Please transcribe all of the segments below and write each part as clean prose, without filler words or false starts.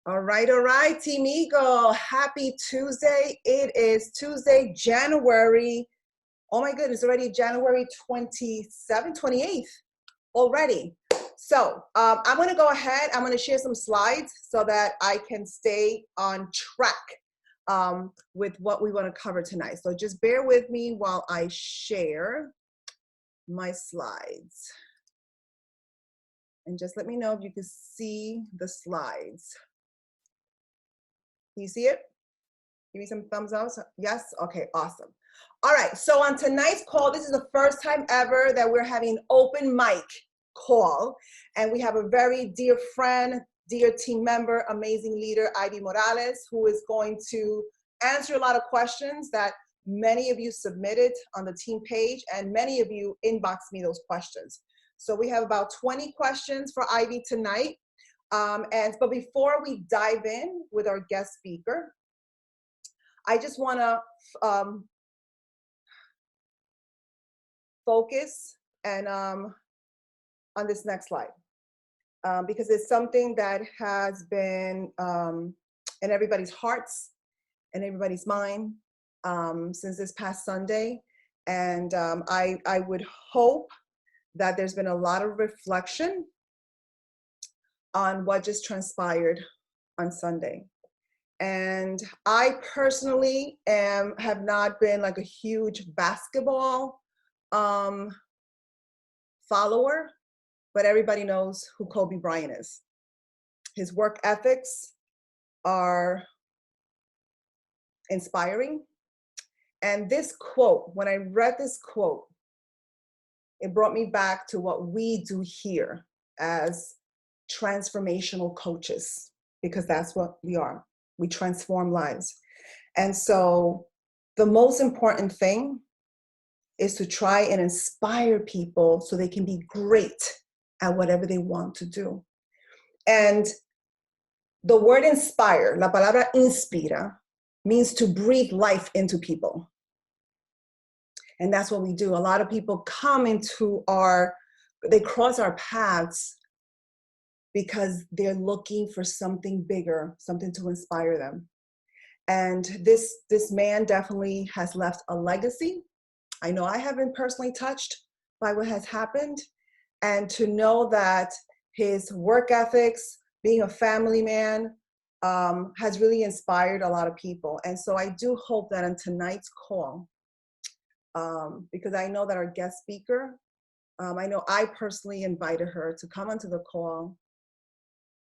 All right, Team Eagle. Happy Tuesday. It is Tuesday, January. Oh my goodness, already January 27th, 28th already. So I'm going to go ahead. I'm going to share some slides so that I can stay on track with what we want to cover tonight. So just bear with me while I share my slides. And just let me know if you can see the slides. Can you see it? Give me some thumbs up. Yes? Okay, awesome. All right, so on tonight's call, this is the first time ever that we're having an open mic call. And we have a very dear friend, dear team member, amazing leader, Ivy Morales, who is going to answer a lot of questions that many of you submitted on the team page, and many of you inboxed me those questions. So we have about 20 questions for Ivy tonight. But before we dive in with our guest speaker, I just want to focus and on this next slide because it's something that has been in everybody's hearts and everybody's mind since this past Sunday. And I would hope that there's been a lot of reflection on what just transpired on Sunday. And I personally have not been like a huge basketball follower, but everybody knows who Kobe Bryant is. His work ethics are inspiring. And this quote, when I read this quote, it brought me back to what we do here as transformational coaches, because that's what we are. We transform lives. And so the most important thing is to try and inspire people so they can be great at whatever they want to do. And the word inspire, la palabra inspira, means to breathe life into people. And that's what we do. A lot of people come into they cross our paths because they're looking for something bigger, something to inspire them. And this man definitely has left a legacy. I know I have been personally touched by what has happened. And to know that his work ethics, being a family man, has really inspired a lot of people. And so I do hope that on tonight's call, because I know that our guest speaker, I know I personally invited her to come onto the call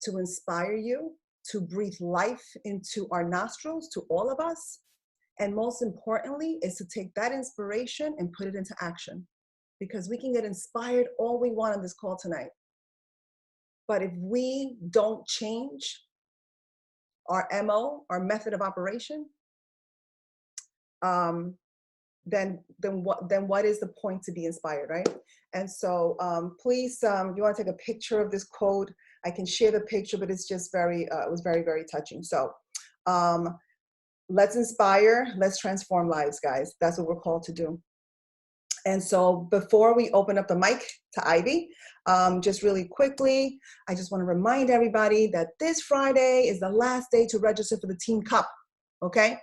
to inspire you, to breathe life into our nostrils, to all of us. And most importantly, is to take that inspiration and put it into action. Because we can get inspired all we want on this call tonight. But if we don't change our MO, our method of operation, then what is the point to be inspired, right? And so please, if you want to take a picture of this quote, I can share the picture, but it's just it was very, very touching. So let's inspire, let's transform lives, guys. That's what we're called to do. And so before we open up the mic to Ivy, just really quickly, I just want to remind everybody that this Friday is the last day to register for the Team Cup, okay?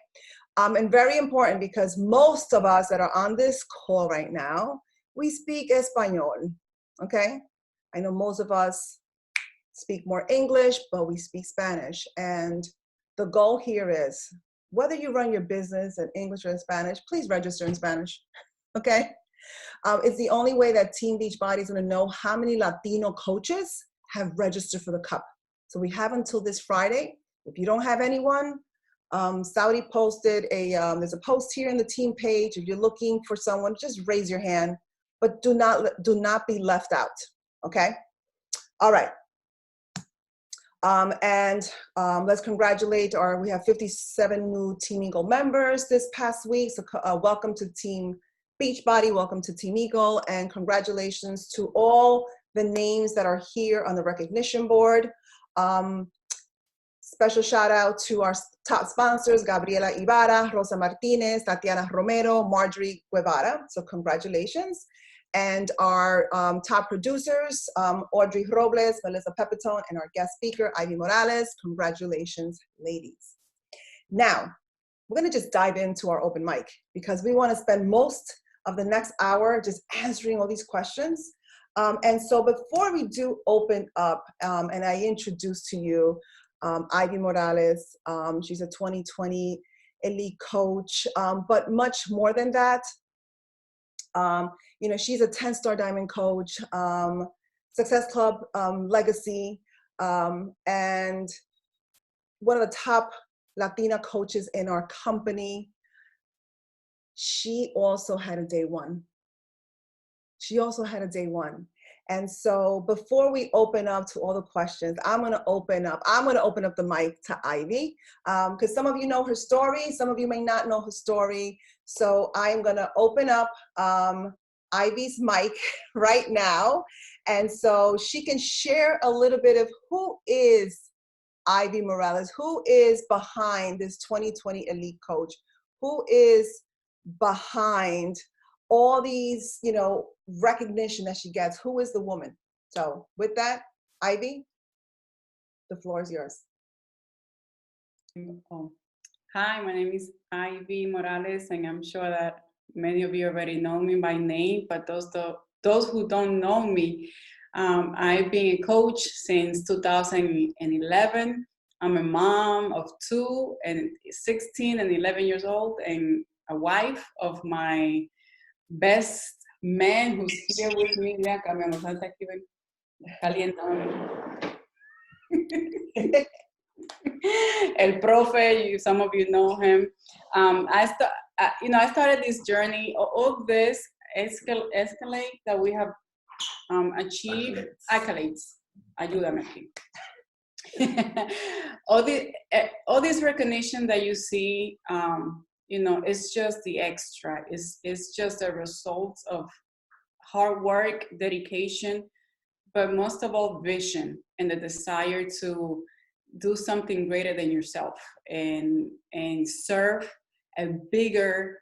And very important, because most of us that are on this call right now, we speak Espanol, okay? I know most of us speak more English, but we speak Spanish. And the goal here is, whether you run your business in English or in Spanish, please register in Spanish, okay? It's the only way that Team Beachbody is going to know how many Latino coaches have registered for the Cup. So we have until this Friday. If you don't have anyone, Saudi posted there's a post here in the team page. If you're looking for someone, just raise your hand, but do not be left out, okay? All right. Let's congratulate we have 57 new Team Eagle members this past week. So welcome to Team Beachbody, welcome to Team Eagle, and congratulations to all the names that are here on the recognition board. Special shout out to our top sponsors, Gabriela Ibarra, Rosa Martinez, Tatiana Romero, Marjorie Guevara. So congratulations. and our top producers, Audrey Robles, Melissa Pepitone, and our guest speaker, Ivy Morales. Congratulations, ladies. Now, we're going to just dive into our open mic because we want to spend most of the next hour just answering all these questions. And so before we do open up, and I introduce to you Ivy Morales, she's a 2020 elite coach, but much more than that. You know, she's a 10-star diamond coach, Success Club legacy, and one of the top Latina coaches in our company. She also had a day one. And so before we open up to all the questions, I'm going to open up the mic to Ivy, because some of you know her story, some of you may not know her story. So I'm going to open up Ivy's mic right now, and so she can share a little bit of who is Ivy Morales, who is behind this 2020 elite coach, who is behind all these, you know, recognition that she gets. Who is the woman? So with that, Ivy, the floor is yours. Hi, my name is Ivy Morales, and I'm sure that many of you already know me by name, but those who don't know me, I've been a coach since 2011. I'm a mom of 2 and 16 and 11 years old, and a wife of my best man who's here with me. El Profe, some of you know him. I started this journey, all this escalate that we have achieved, accolades. Ayúdame aquí. all this recognition that you see, you know, it's just the extra. It's just a result of hard work, dedication, but most of all, vision and the desire to do something greater than yourself and serve a bigger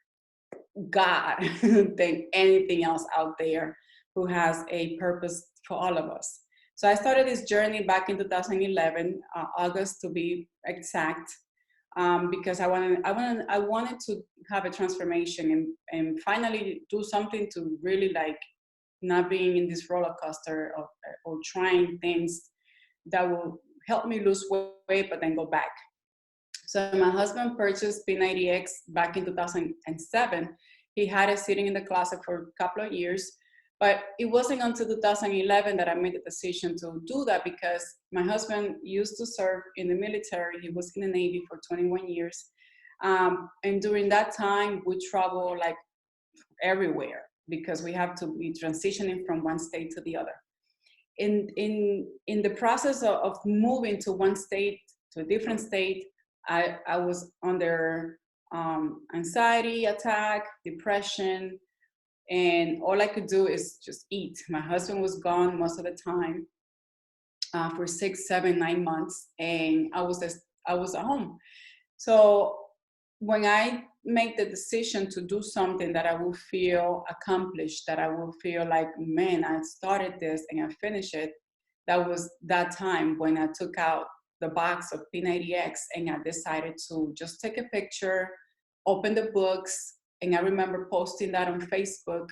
God than anything else out there who has a purpose for all of us. So I started this journey back in 2011, August to be exact, because I wanted to have a transformation and finally do something to really like not being in this roller coaster or trying things that will help me lose weight but then go back. So my husband purchased P90X back in 2007. He had it sitting in the closet for a couple of years, but it wasn't until 2011 that I made the decision to do that because my husband used to serve in the military. He was in the Navy for 21 years. And during that time, we travel like everywhere because we have to be transitioning from one state to the other. In the process of moving to one state to a different state, I was under anxiety attack, depression, and all I could do is just eat. My husband was gone most of the time for 6, 7, 9 months, and I was at home. So when I make the decision to do something that I will feel accomplished, that I will feel like, man, I started this and I finished it, that was that time when I took out the box of P90X and I decided to just take a picture, open the books, and I remember posting that on Facebook,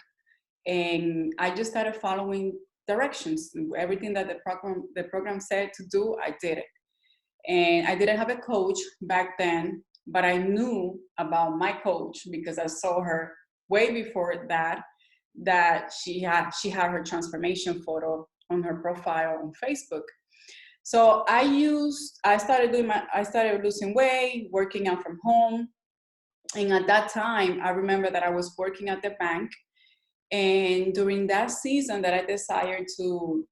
and I just started following directions. Everything that the program said to do, I did it. And I didn't have a coach back then, but I knew about my coach because I saw her way before that she had her transformation photo on her profile on Facebook. So I started losing weight, working out from home. And at that time, I remember that I was working at the bank. And during that season that I decided to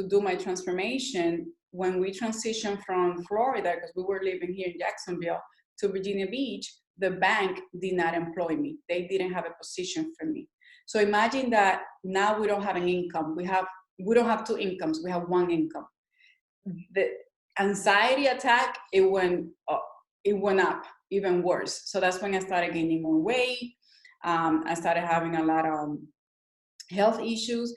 do my transformation, when we transitioned from Florida, because we were living here in Jacksonville, to Virginia Beach, the bank did not employ me. They didn't have a position for me. So imagine that now we don't have an income. We don't have 2 incomes. We have 1 income. The anxiety attack, it went up even worse. So that's when I started gaining more weight. I started having a lot of health issues.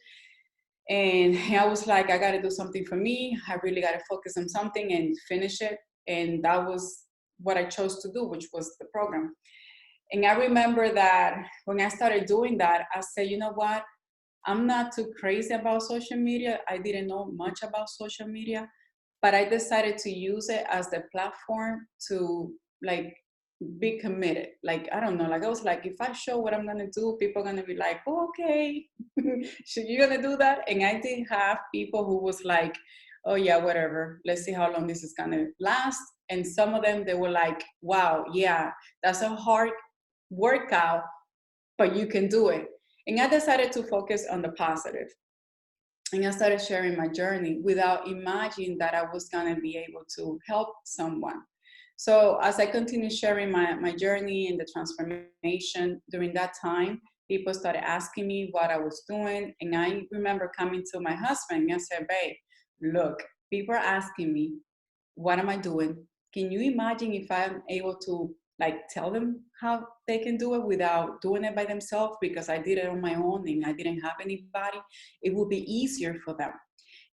And I was like, I got to do something for me. I really got to focus on something and finish it. And that was what I chose to do, which was the program. And I remember that when I started doing that, I said, you know what? I'm not too crazy about social media. I didn't know much about social media, but I decided to use it as the platform to like be committed. Like, I don't know, like I was like, if I show what I'm gonna do, people are gonna be like, oh, okay, so you're gonna do that? And I did have people who was like, oh yeah, whatever, let's see how long this is gonna last. And some of them, they were like, wow, yeah, that's a hard workout, but you can do it. And I decided to focus on the positive. And I started sharing my journey without imagining that I was going to be able to help someone. So as I continued sharing my journey and the transformation during that time, people started asking me what I was doing. And I remember coming to my husband and I said, babe, look, people are asking me, what am I doing? Can you imagine if I'm able to like tell them how they can do it without doing it by themselves? Because I did it on my own and I didn't have anybody. It would be easier for them.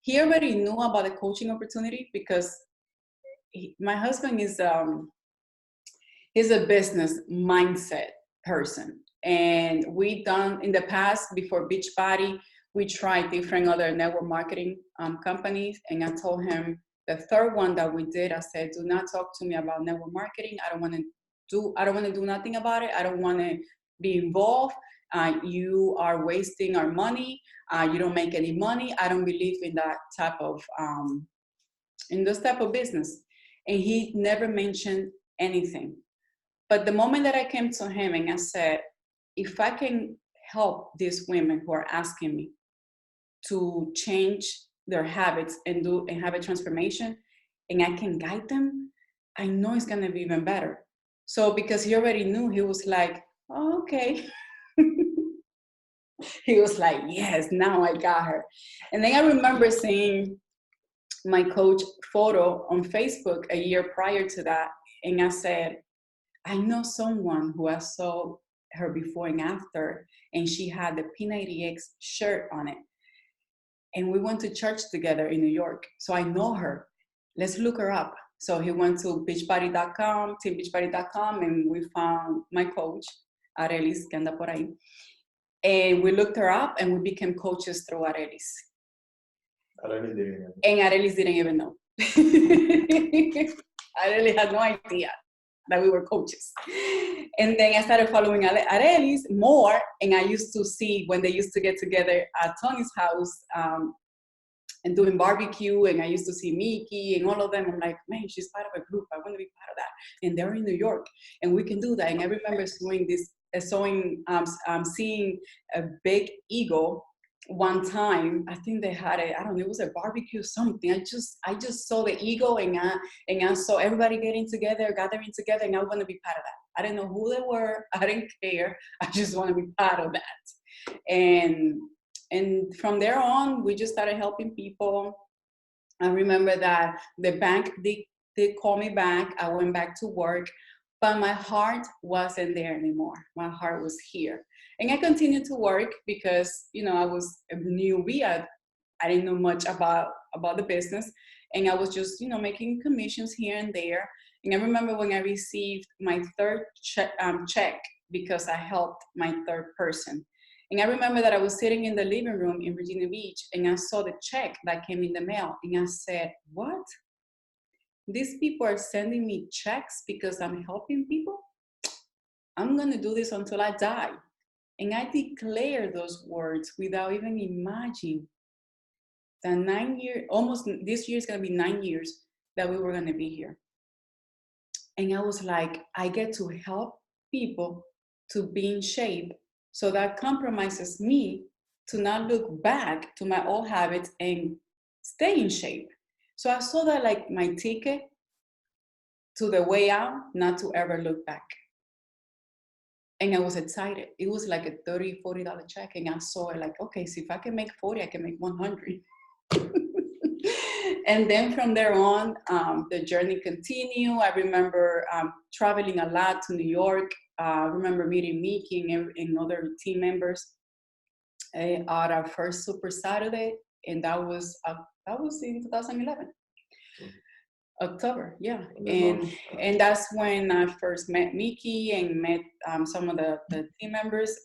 He already knew about the coaching opportunity because my husband is he's a business mindset person. And we done in the past before Beachbody, we tried different other network marketing companies. And I told him the third one that we did, I said, do not talk to me about network marketing. I don't want to do nothing about it. I don't want to be involved. You are wasting our money. You don't make any money. I don't believe in that type of in this type of business. And he never mentioned anything. But the moment that I came to him and I said, if I can help these women who are asking me to change their habits and have a transformation, and I can guide them, I know it's gonna be even better. So because he already knew, he was like, oh, okay. He was like, yes, now I got her. And then I remember seeing my coach photo on Facebook a year prior to that. And I said, I know someone who I saw her before and after, and she had the P90X shirt on it. And we went to church together in New York. So I know her. Let's look her up. So he went to beachbody.com, teambeachbody.com, and we found my coach, Arelis, que anda por ahí. And we looked her up and we became coaches through Arelis. And Arelis didn't even know. Arelis had no idea that we were coaches. And then I started following Arelis more, and I used to see when they used to get together at Tony's house and doing barbecue, and I used to see Mickey and all of them. I'm like, man, she's part of a group. I want to be part of that. And they're in New York, and we can do that. And I remember seeing a big eagle one time. I think they had I don't know, it was a barbecue something. I just saw the eagle, and I saw everybody gathering together, and I want to be part of that. I didn't know who they were. I didn't care. I just want to be part of that. And from there on, we just started helping people. I remember that the bank did call me back. I went back to work, but my heart wasn't there anymore. My heart was here. And I continued to work because, I was a newbie. I didn't know much about the business. And I was just, making commissions here and there. And I remember when I received my third check because I helped my third person. And I remember that I was sitting in the living room in Virginia Beach, and I saw the check that came in the mail. And I said, what? These people are sending me checks because I'm helping people? I'm going to do this until I die. And I declared those words without even imagining that 9 years, almost this year is going to be 9 years that we were going to be here. And I was like, I get to help people to be in shape. So that compromises me to not look back to my old habits and stay in shape. So I saw that like my ticket to the way out, not to ever look back. And I was excited. It was like a $30, $40 check. And I saw it like, okay, so if I can make 40, I can make 100. And then from there on, the journey continued. I remember traveling a lot to New York. I remember meeting Mickey and other team members. at our first Super Saturday, and that was in 2011. October, yeah, and that's when I first met Mickey and met some of the team members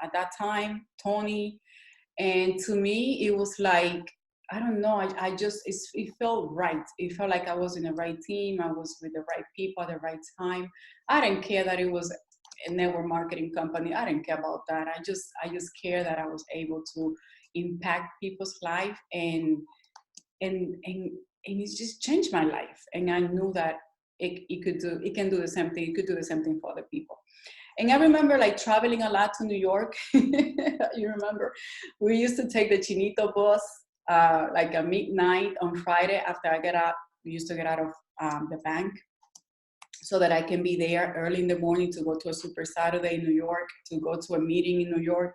at that time, Tony, and to me it was like, I don't know, I just it felt right. It felt like I was in the right team. I was with the right people at the right time. I didn't care that it was a network marketing company. I didn't care about that. I just care that I was able to impact people's life and it's just changed my life. And I knew that it can do the same thing. It could do the same thing for other people. And I remember like traveling a lot to New York. You remember, we used to take the Chinito bus like at midnight on Friday after I get out. We used to get out of the bank so that I can be there early in the morning to go to a Super Saturday in New York, to go to a meeting in New York.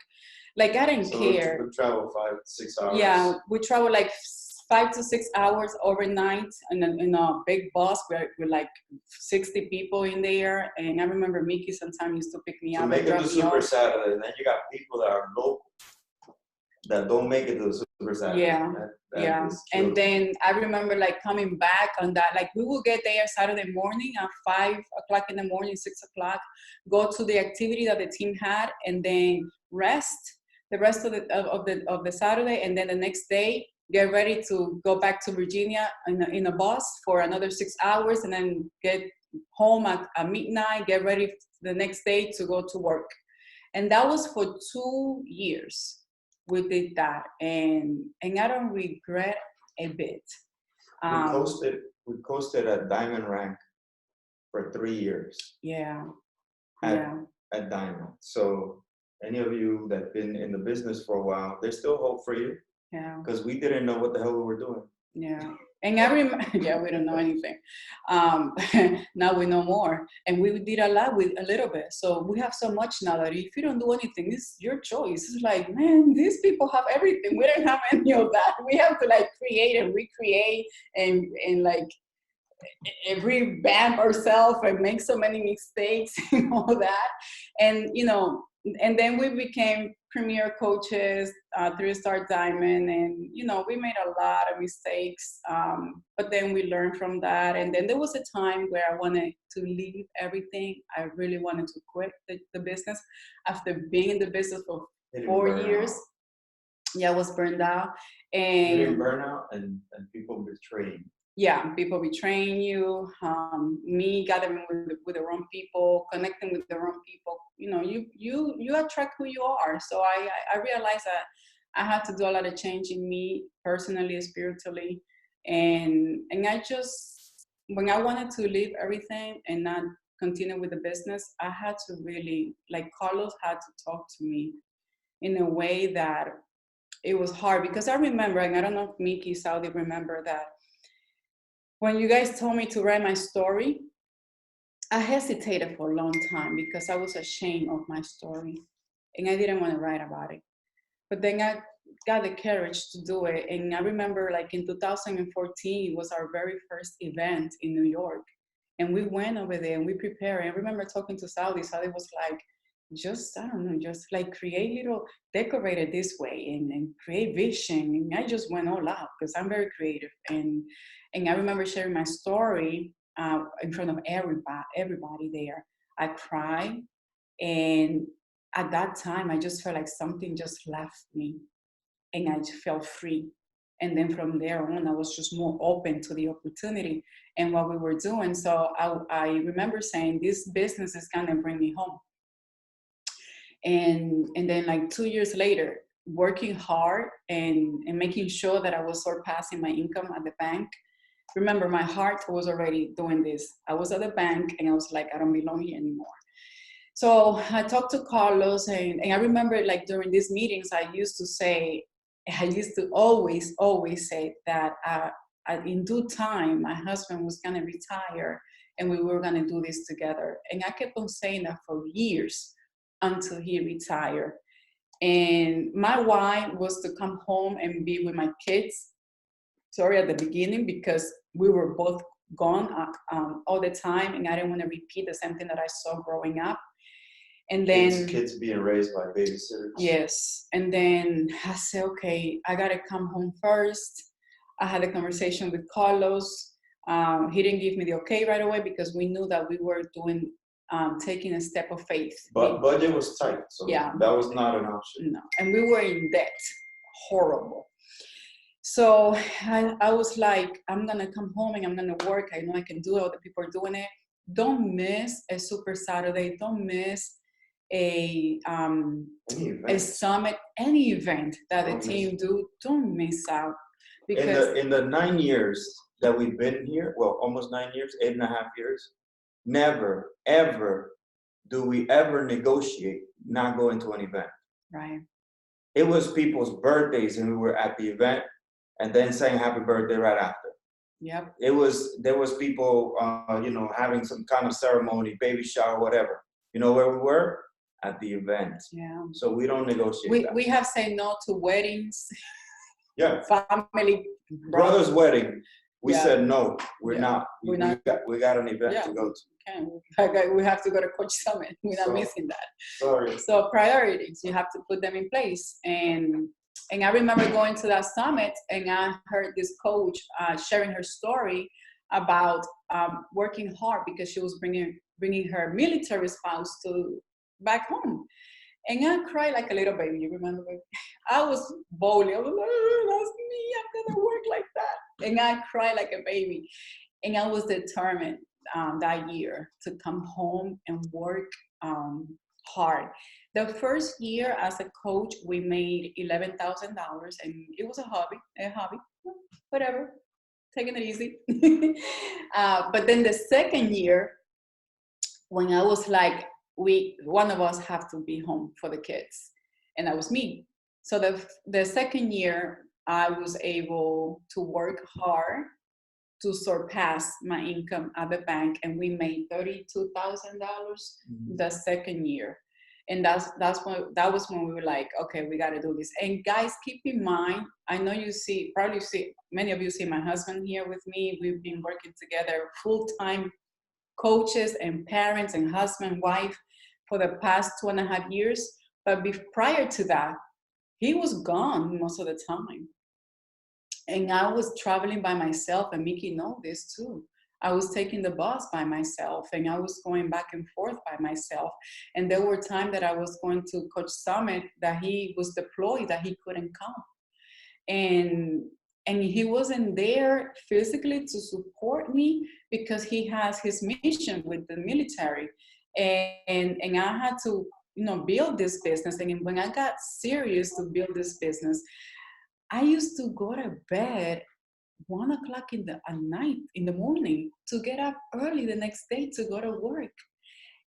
Like I didn't care. We travel 5 to 6 hours. Yeah, we travel like 5 to 6 hours overnight in a big bus with like 60 people in there. And I remember Mickey sometimes used to pick me up. To make it to Super Saturday, and then you got people that are local that don't make it to the Super Saturday. Yeah, yeah. And then I remember like coming back on that, like we will get there Saturday morning at 5 o'clock in the morning, 6 o'clock, go to the activity that the team had, and then rest the rest of the Saturday, and then the next day get ready to go back to Virginia in a bus for another 6 hours, and then get home at midnight, get ready the next day to go to work. And that was for 2 years. We did that, and I don't regret a bit. We coasted at Diamond Rank for 3 years. Yeah. At Diamond. So any of you that been in the business for a while, there's still hope for you. Yeah. Because we didn't know what the hell we were doing. Yeah. And I remember, yeah, we don't know anything. Now we know more. And we did a lot with a little bit. So we have so much now that if you don't do anything, it's your choice. It's like, man, these people have everything. We don't have any of that. We have to like create and recreate and like revamp ourselves and make so many mistakes and all that. And, you know, and then we became premier coaches, 3-star diamond, and you know we made a lot of mistakes, but then we learned from that. And then there was a time where I wanted to leave everything. I really wanted to quit the business after being in the business for 4 years. Yeah, I was burned out. And you didn't burn out, and people betraying. Yeah, people betraying you, me gathering with the wrong people, connecting with the wrong people. You know, you attract who you are. So I realized that I had to do a lot of change in me personally, spiritually, and I just, when I wanted to leave everything and not continue with the business, I had to really, like Carlos had to talk to me in a way that it was hard, because I remember, and I don't know if Mickey, Saudi remember that, when you guys told me to write my story, I hesitated for a long time because I was ashamed of my story and I didn't want to write about it. But then I got the courage to do it. And I remember like in 2014, it was our very first event in New York. And we went over there and we prepared. I remember talking to Saudi. Saudi was like, just, I don't know, just like create little, decorate it this way and create vision. And I just went all out because I'm very creative. And I remember sharing my story in front of everybody there. I cried. And at that time, I just felt like something just left me and I just felt free. And then from there on, I was just more open to the opportunity and what we were doing. So I remember saying, this business is gonna bring me home. And then like 2 years later, working hard and making sure that I was surpassing my income at the bank. Remember, my heart was already doing this. I was at the bank and I was like, I don't belong here anymore. So I talked to Carlos and I remember like during these meetings, I used to always say that in due time, my husband was gonna retire and we were gonna do this together. And I kept on saying that for years until he retired. And my why was to come home and be with my kids. Sorry, at the beginning, because we were both gone all the time and I didn't want to repeat the same thing that I saw growing up. And then kids being raised by babysitters. yes, and then I said, okay, I gotta come home first. I had a conversation with Carlos. He didn't give me the okay right away because we knew that we were doing taking a step of faith. But budget was tight, so Yeah. that was not an option. No, and we were in debt, horrible. So I was like, I'm gonna come home and I'm gonna work. I know I can do it. Other people are doing it. Don't miss a Super Saturday. Don't miss a summit, any event that the team do. Don't miss out because in the 9 years that we've been here, well, almost 9 years, 8.5 years, never ever do we ever negotiate not going to an event. right. It was people's birthdays and we were at the event and then saying happy birthday right after. Yep. There was people, having some kind of ceremony, baby shower, whatever. You know where we were? At the event. Yeah. So we don't negotiate that. We have said no to weddings, Yeah. family, Brother's wedding. We Yeah. said no, we're Yeah. not. We're not. We got an event Yeah. to go to. We have to go to Coach Summit. We're not So- missing that. Sorry. So priorities, you have to put them in place. And I remember going to that summit and I heard this coach sharing her story about working hard because she was bringing her military spouse back home. And I cried like a little baby. You remember? I was bawling. I was like, oh, that's me. I'm gonna work like that. And I cried like a baby. And I was determined that year to come home and work hard. The first year as a coach, we made $11,000, and it was a hobby, whatever, taking it easy. But then the second year, when I was like, one of us have to be home for the kids, and that was me. So the second year, I was able to work hard to surpass my income at the bank, and we made $32,000 the second year. And that was when we were like, okay, we got to do this. And guys, keep in mind, I know many of you see my husband here with me. We've been working together, full-time coaches and parents and husband, wife for the past 2.5 years. But prior to that, he was gone most of the time. And I was traveling by myself, and Mickey knows this too. I was taking the bus by myself, and I was going back and forth by myself. And there were times that I was going to Coach Summit that he was deployed, that he couldn't come. And he wasn't there physically to support me because he has his mission with the military. And I had to, build this business. And when I got serious to build this business, I used to go to bed 1 o'clock in the morning to get up early the next day to go to work.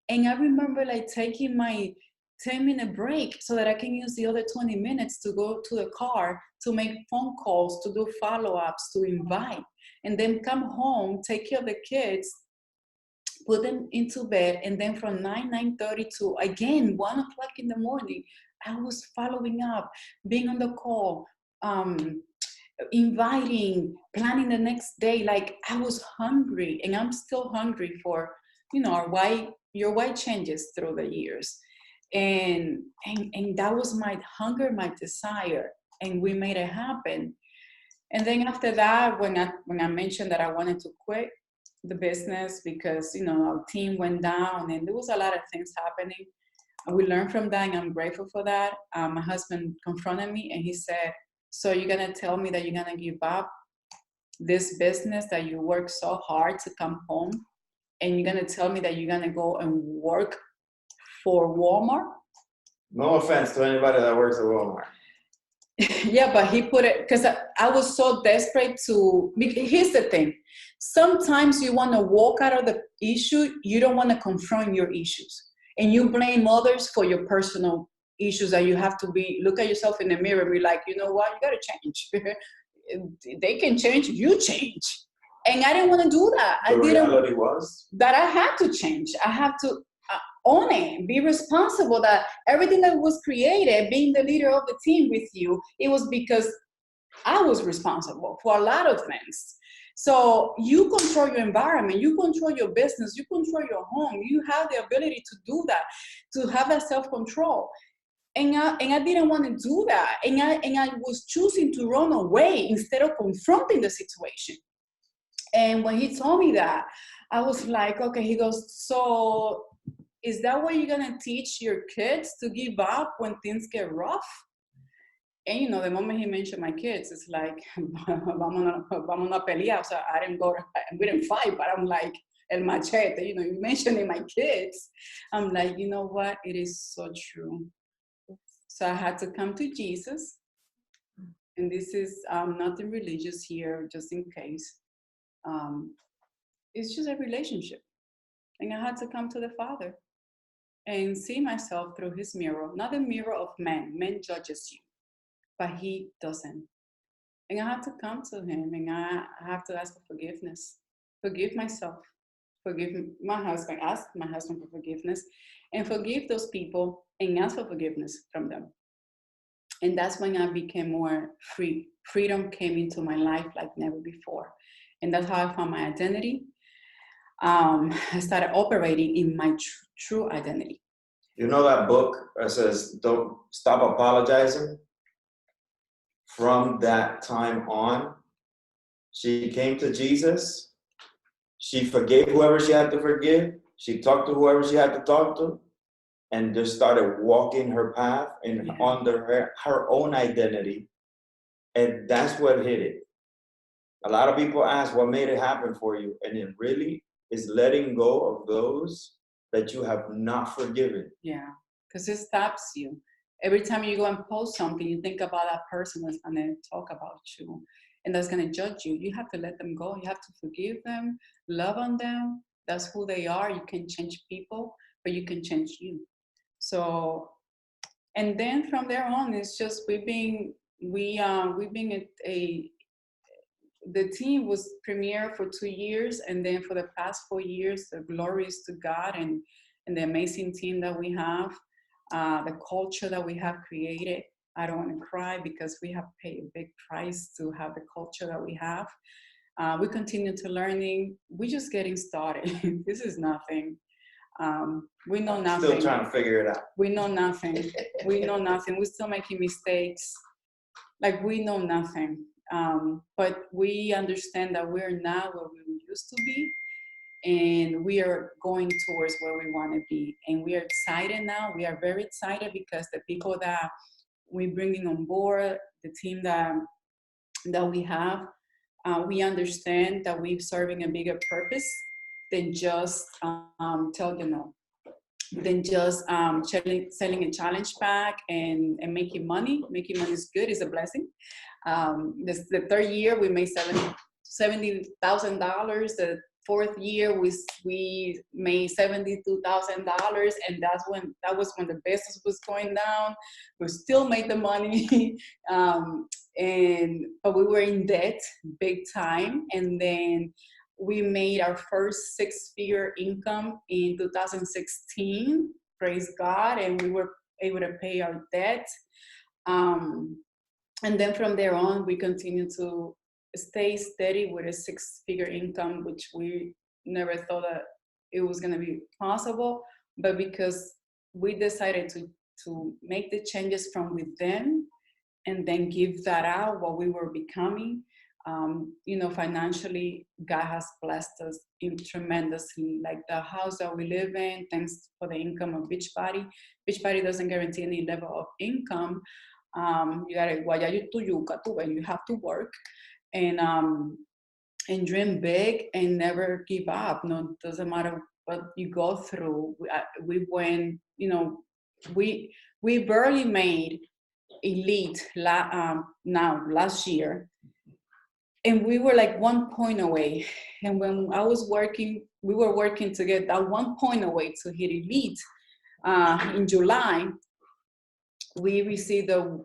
And I remember taking my 10-minute break so that I can use the other 20 minutes to go to the car, to make phone calls, to do follow-ups, to invite, and then come home, take care of the kids, put them into bed, and then from 9:30 to, again, 1 o'clock in the morning, I was following up, being on the call, inviting, planning the next day. I was hungry, and I'm still hungry for, your why changes through the years. And that was my hunger, my desire, and we made it happen. And then after that, when I mentioned that I wanted to quit the business because, our team went down and there was a lot of things happening, we learned from that, and I'm grateful for that. My husband confronted me and he said, so you're going to tell me that you're going to give up this business that you work so hard to come home, and you're going to tell me that you're going to go and work for Walmart? No offense to anybody that works at Walmart. Yeah, but he put it, because I was so desperate here's the thing. Sometimes you want to walk out of the issue, you don't want to confront your issues. And you blame others for your personal issues that you have to look at yourself in the mirror and be like, you know what, you got to change. They can change, you change. And I didn't want to do that. The reality was that I had to change. I have to own it, be responsible that everything that was created, being the leader of the team with you, it was because I was responsible for a lot of things. So you control your environment, you control your business, you control your home. You have the ability to do that, to have that self-control. And I didn't want to do that. And I was choosing to run away instead of confronting the situation. And when he told me that, I was like, okay, he goes, so is that what you're going to teach your kids, to give up when things get rough? And, you know, the moment he mentioned my kids, it's like, vámonos a pelear. So I didn't go, we didn't fight, but I'm like, el machete, you know, you mentioning my kids. I'm like, you know what? It is so true. So I had to come to Jesus. And this is nothing religious here, just in case. It's just a relationship. And I had to come to the Father and see myself through his mirror, not the mirror of man. Man judges you, but he doesn't. And I had to come to him, and I have to ask for forgiveness. Forgive myself. Forgive my husband. Ask my husband for forgiveness, and forgive those people and ask for forgiveness from them. And that's when I became more free. Freedom came into my life like never before. And that's how I found my identity. I started operating in my true identity. You know that book that says, don't stop apologizing? From that time on, she came to Jesus. She forgave whoever she had to forgive. She talked to whoever she had to talk to, and just started walking her path and under her own identity. And that's what hit it. A lot of people ask, what made it happen for you? And it really is letting go of those that you have not forgiven. Yeah, because it stops you. Every time you go and post something, you think about that person that's going to talk about you and that's going to judge you. You have to let them go. You have to forgive them, love on them. That's who they are. You can change people, but you can change you. So, and then from there on, it's just we've been the team was premiere for 2 years, and then for the past 4 years, the glory is to God and the amazing team that we have, the culture that we have created. I don't want to cry because we have paid a big price to have the culture that we have. We continue to learning. We're just getting started. This is nothing. We know nothing. Still trying to figure it out. We know nothing. We know nothing. We're still making mistakes. Like, we know nothing. But we understand that we're not where we used to be, and we are going towards where we want to be. And we are excited now. We are very excited because the people that we're bringing on board, the team that we have, we understand that we're serving a bigger purpose than just selling a challenge pack and making money. Making money is good, is a blessing. This the third year we made $70,000. The fourth year we made $72,000, and that was when the business was going down. We still made the money, but we were in debt big time. And then we made our first 6-figure income in 2016. Praise God, and we were able to pay our debt. And then from there on, we continue to stay steady with a 6-figure income, which we never thought that it was going to be possible. But because we decided to make the changes from within and then give that out, what we were becoming, financially, God has blessed us tremendously. Like the house that we live in, thanks for the income of Beachbody. Beachbody doesn't guarantee any level of income. You gotta guayar tu yuca, and you have to work and dream big and never give up. No, doesn't matter what you go through. We went, we barely made elite last year, and we were like 1 point away. And when I was working, we were working to get that 1 point away to hit elite. In July, we received a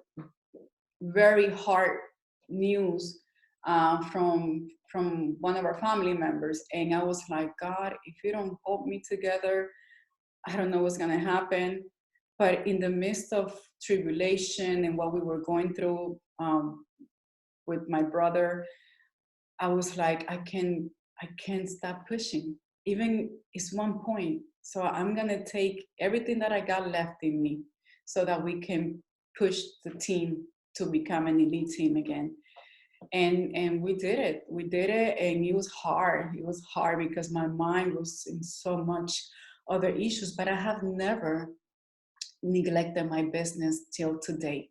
very hard news from one of our family members. And I was like, God, if you don't hold me together, I don't know what's going to happen. But in the midst of tribulation and what we were going through with my brother, I was like, I can't stop pushing. Even it's one point. So I'm gonna take everything that I got left in me so that we can push the team to become an elite team again. And we did it. We did it, and it was hard. It was hard because my mind was in so much other issues, but I have never neglected my business till today.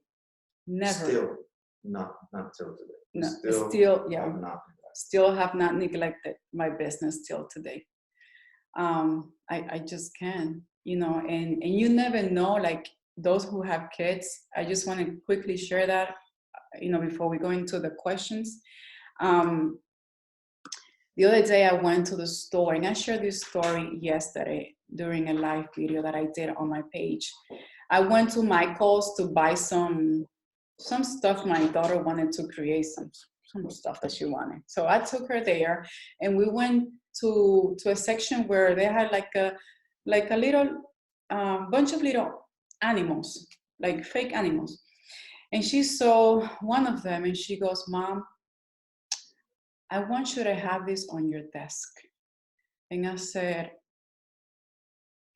Never. Still, not till today. No, yeah. have not. Still have not neglected my business till today. I just can, and you never know, like those who have kids, I just want to quickly share that, before we go into the questions. The other day I went to the store, and I shared this story yesterday during a live video that I did on my page. I went to Michael's to buy some stuff my daughter wanted to create, some stuff that she wanted. So I took her there, and we went to a section where they had like a little bunch of little animals, like fake animals. And she saw one of them, and she goes, "Mom, I want you to have this on your desk." And I said,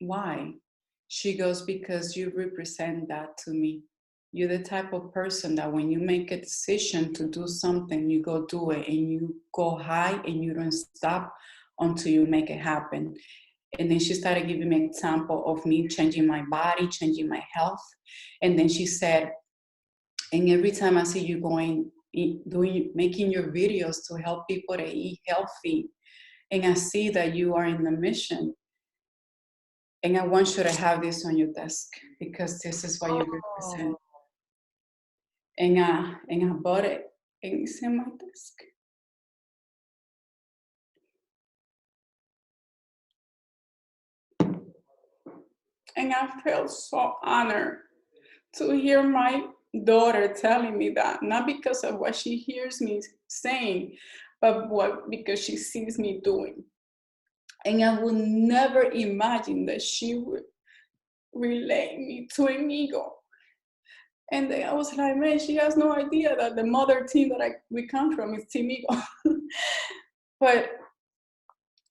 "Why?" She goes, "Because you represent that to me. You're the type of person that when you make a decision to do something, you go do it, and you go high, and you don't stop until you make it happen." And then she started giving me an example of me changing my body, changing my health. And then she said, "And every time I see you making your videos to help people to eat healthy, and I see that you are in the mission, and I want you to have this on your desk because this is what you represent." And I bought it, and it's in my desk. And I felt so honored to hear my daughter telling me that, not because of what she hears me saying, but because she sees me doing. And I would never imagine that she would relate me to Amigo. And then I was like, man, she has no idea that the mother team that we come from is Team Amigo. But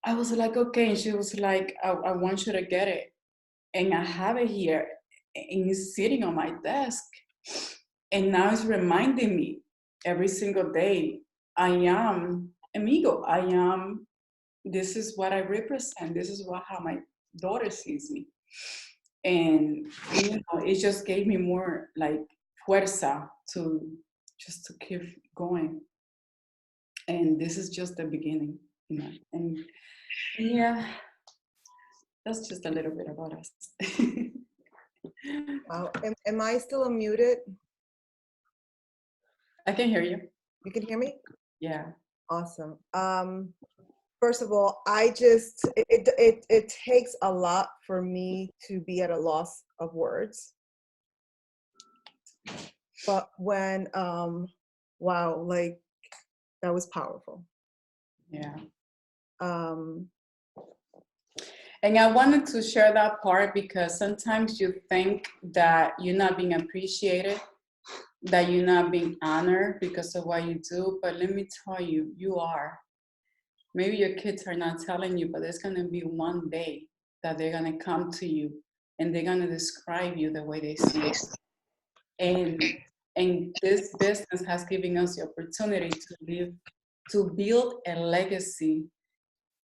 I was like, okay. And she was like, I want you to get it. And I have it here, and it's sitting on my desk. And now it's reminding me every single day, I am Amigo. This is what I represent. This is how my daughter sees me. And it just gave me more like fuerza to keep going. And this is just the beginning, and yeah, that's just a little bit about us. Wow. Am I still unmuted? I can hear you. You can hear me? Yeah. Awesome. First of all, it takes a lot for me to be at a loss of words. But when, wow, like that was powerful. Yeah. And I wanted to share that part because sometimes you think that you're not being appreciated, that you're not being honored because of what you do. But let me tell you, you are. Maybe your kids are not telling you, but there's going to be one day that they're going to come to you and they're going to describe you the way they see it. And this business has given us the opportunity to build a legacy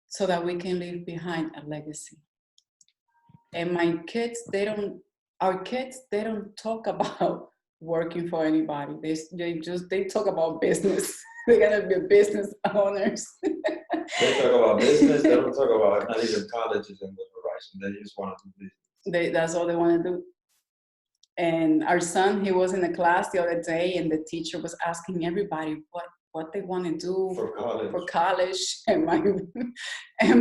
so that we can leave behind a legacy. And my kids, they don't talk about working for anybody. They talk about business. They're gonna be business owners. They talk about business. They don't talk about, not even colleges in the horizon. They just want to do business. That's all they want to do. And our son, he was in a class the other day, and the teacher was asking everybody what they want to do for college. And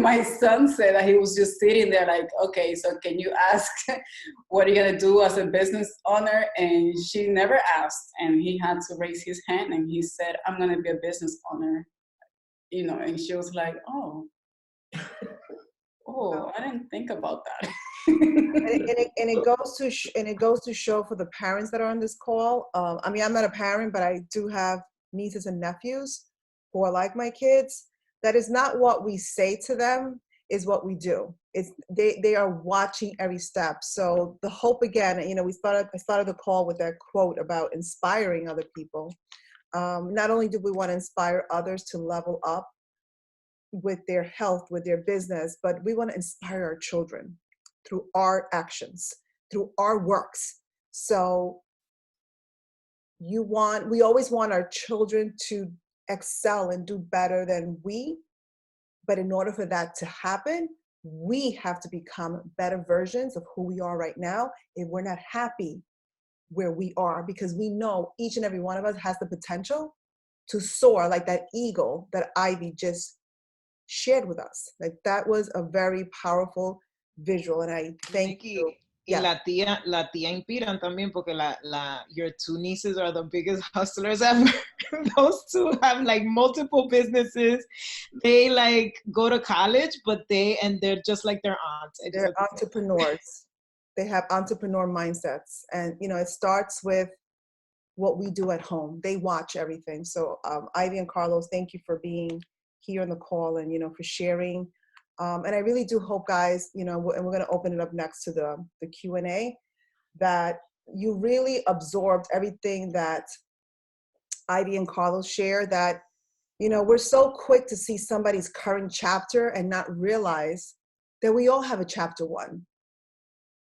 my son said that he was just sitting there like, okay, so can you ask what are you gonna do as a business owner? And she never asked, and he had to raise his hand, and he said, I'm gonna be a business owner, and she was like, oh, I didn't think about that. and it goes to show for the parents that are on this call. I mean, I'm not a parent, but I do have nieces and nephews. who are like my kids, that is not what we say to them, is what we do. It's they are watching every step. So the hope, again, I started the call with that quote about inspiring other people. Not only do we want to inspire others to level up with their health, with their business, but we want to inspire our children through our actions, through our works. So we always want our children to excel and do better than we, but in order for that to happen, we have to become better versions of who we are right now if we're not happy where we are, because we know each and every one of us has the potential to soar like that eagle that Ivy just shared with us. Like, that was a very powerful visual, and I thank Nikki, you. y Yeah. la tía inspiran también, porque your two nieces are the biggest hustlers ever. Those two have like multiple businesses. They like go to college, but they're just like their aunts. They're entrepreneurs. They have entrepreneur mindsets, and it starts with what we do at home. They watch everything. So Ivy and Carlos, thank you for being here on the call, and for sharing. And I really do hope, guys, and we're going to open it up next to the Q&A, that you really absorbed everything that Ivy and Carlos share, that we're so quick to see somebody's current chapter and not realize that we all have a chapter 1.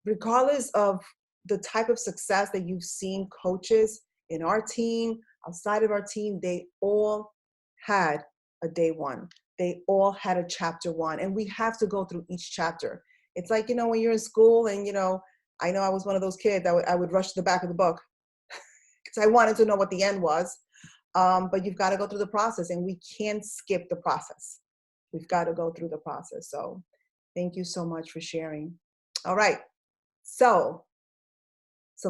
Regardless of the type of success that you've seen coaches in our team, outside of our team, they all had a day 1. They all had a chapter 1, and we have to go through each chapter. It's like, when you're in school, and I know I was one of those kids that I would rush to the back of the book because I wanted to know what the end was. But you've got to go through the process, and we can't skip the process. We've got to go through the process. So thank you so much for sharing. All right. So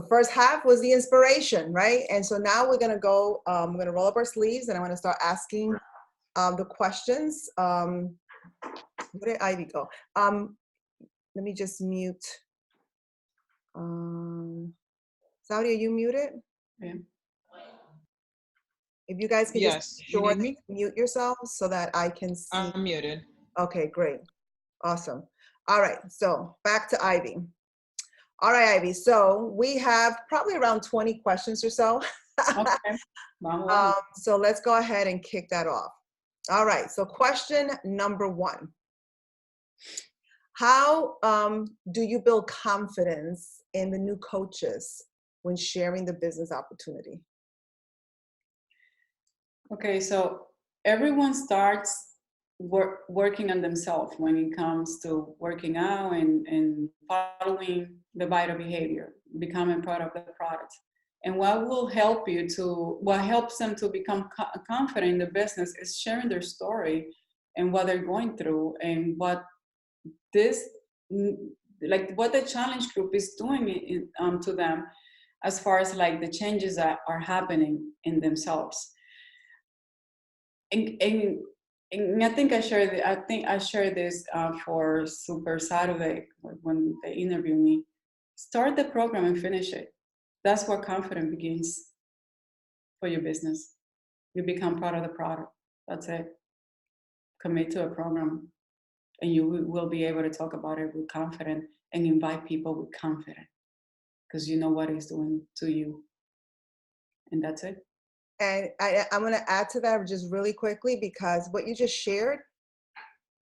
first half was the inspiration, right? And so now we're going to go, we're going to roll up our sleeves, and I'm going to start asking the questions. Where did Ivy go? Let me just mute. Saudi, are you muted? Yeah. If you guys can Yes. just sure that you mute yourselves so that I can see. I'm muted. Okay, great. Awesome. All right, so back to Ivy. All right, Ivy, so we have probably around 20 questions or so. Okay. So let's go ahead and kick that off. All right, so question number 1. How do you build confidence in the new coaches when sharing the business opportunity? Okay, so everyone starts working on themselves when it comes to working out and following the vital behavior, becoming part of the product. And what helps them to become confident in the business is sharing their story and what they're going through, and what what the challenge group is doing to them, as far as like the changes that are happening in themselves. And I think I shared this for Super Saturday when they interviewed me. Start the program and finish it. That's where confidence begins for your business. You become part of the product. That's it. Commit to a program, and you will be able to talk about it with confidence and invite people with confidence, because you know what it's doing to you. And that's it. And I'm going to add to that just really quickly, because what you just shared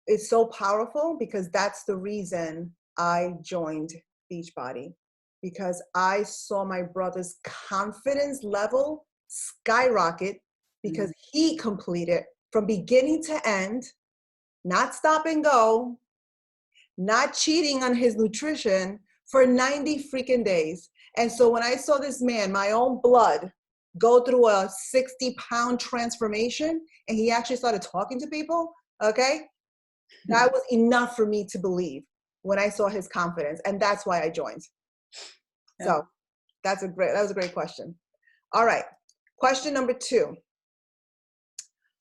is so powerful, because that's the reason I joined Beachbody, because I saw my brother's confidence level skyrocket, because he completed from beginning to end, not stop and go, not cheating on his nutrition for 90 freaking days. And so when I saw this man, my own blood, go through a 60-pound transformation, and he actually started talking to people, okay? That was enough for me to believe when I saw his confidence, and that's why I joined. Yeah. So that was a great question. All right, question number 2.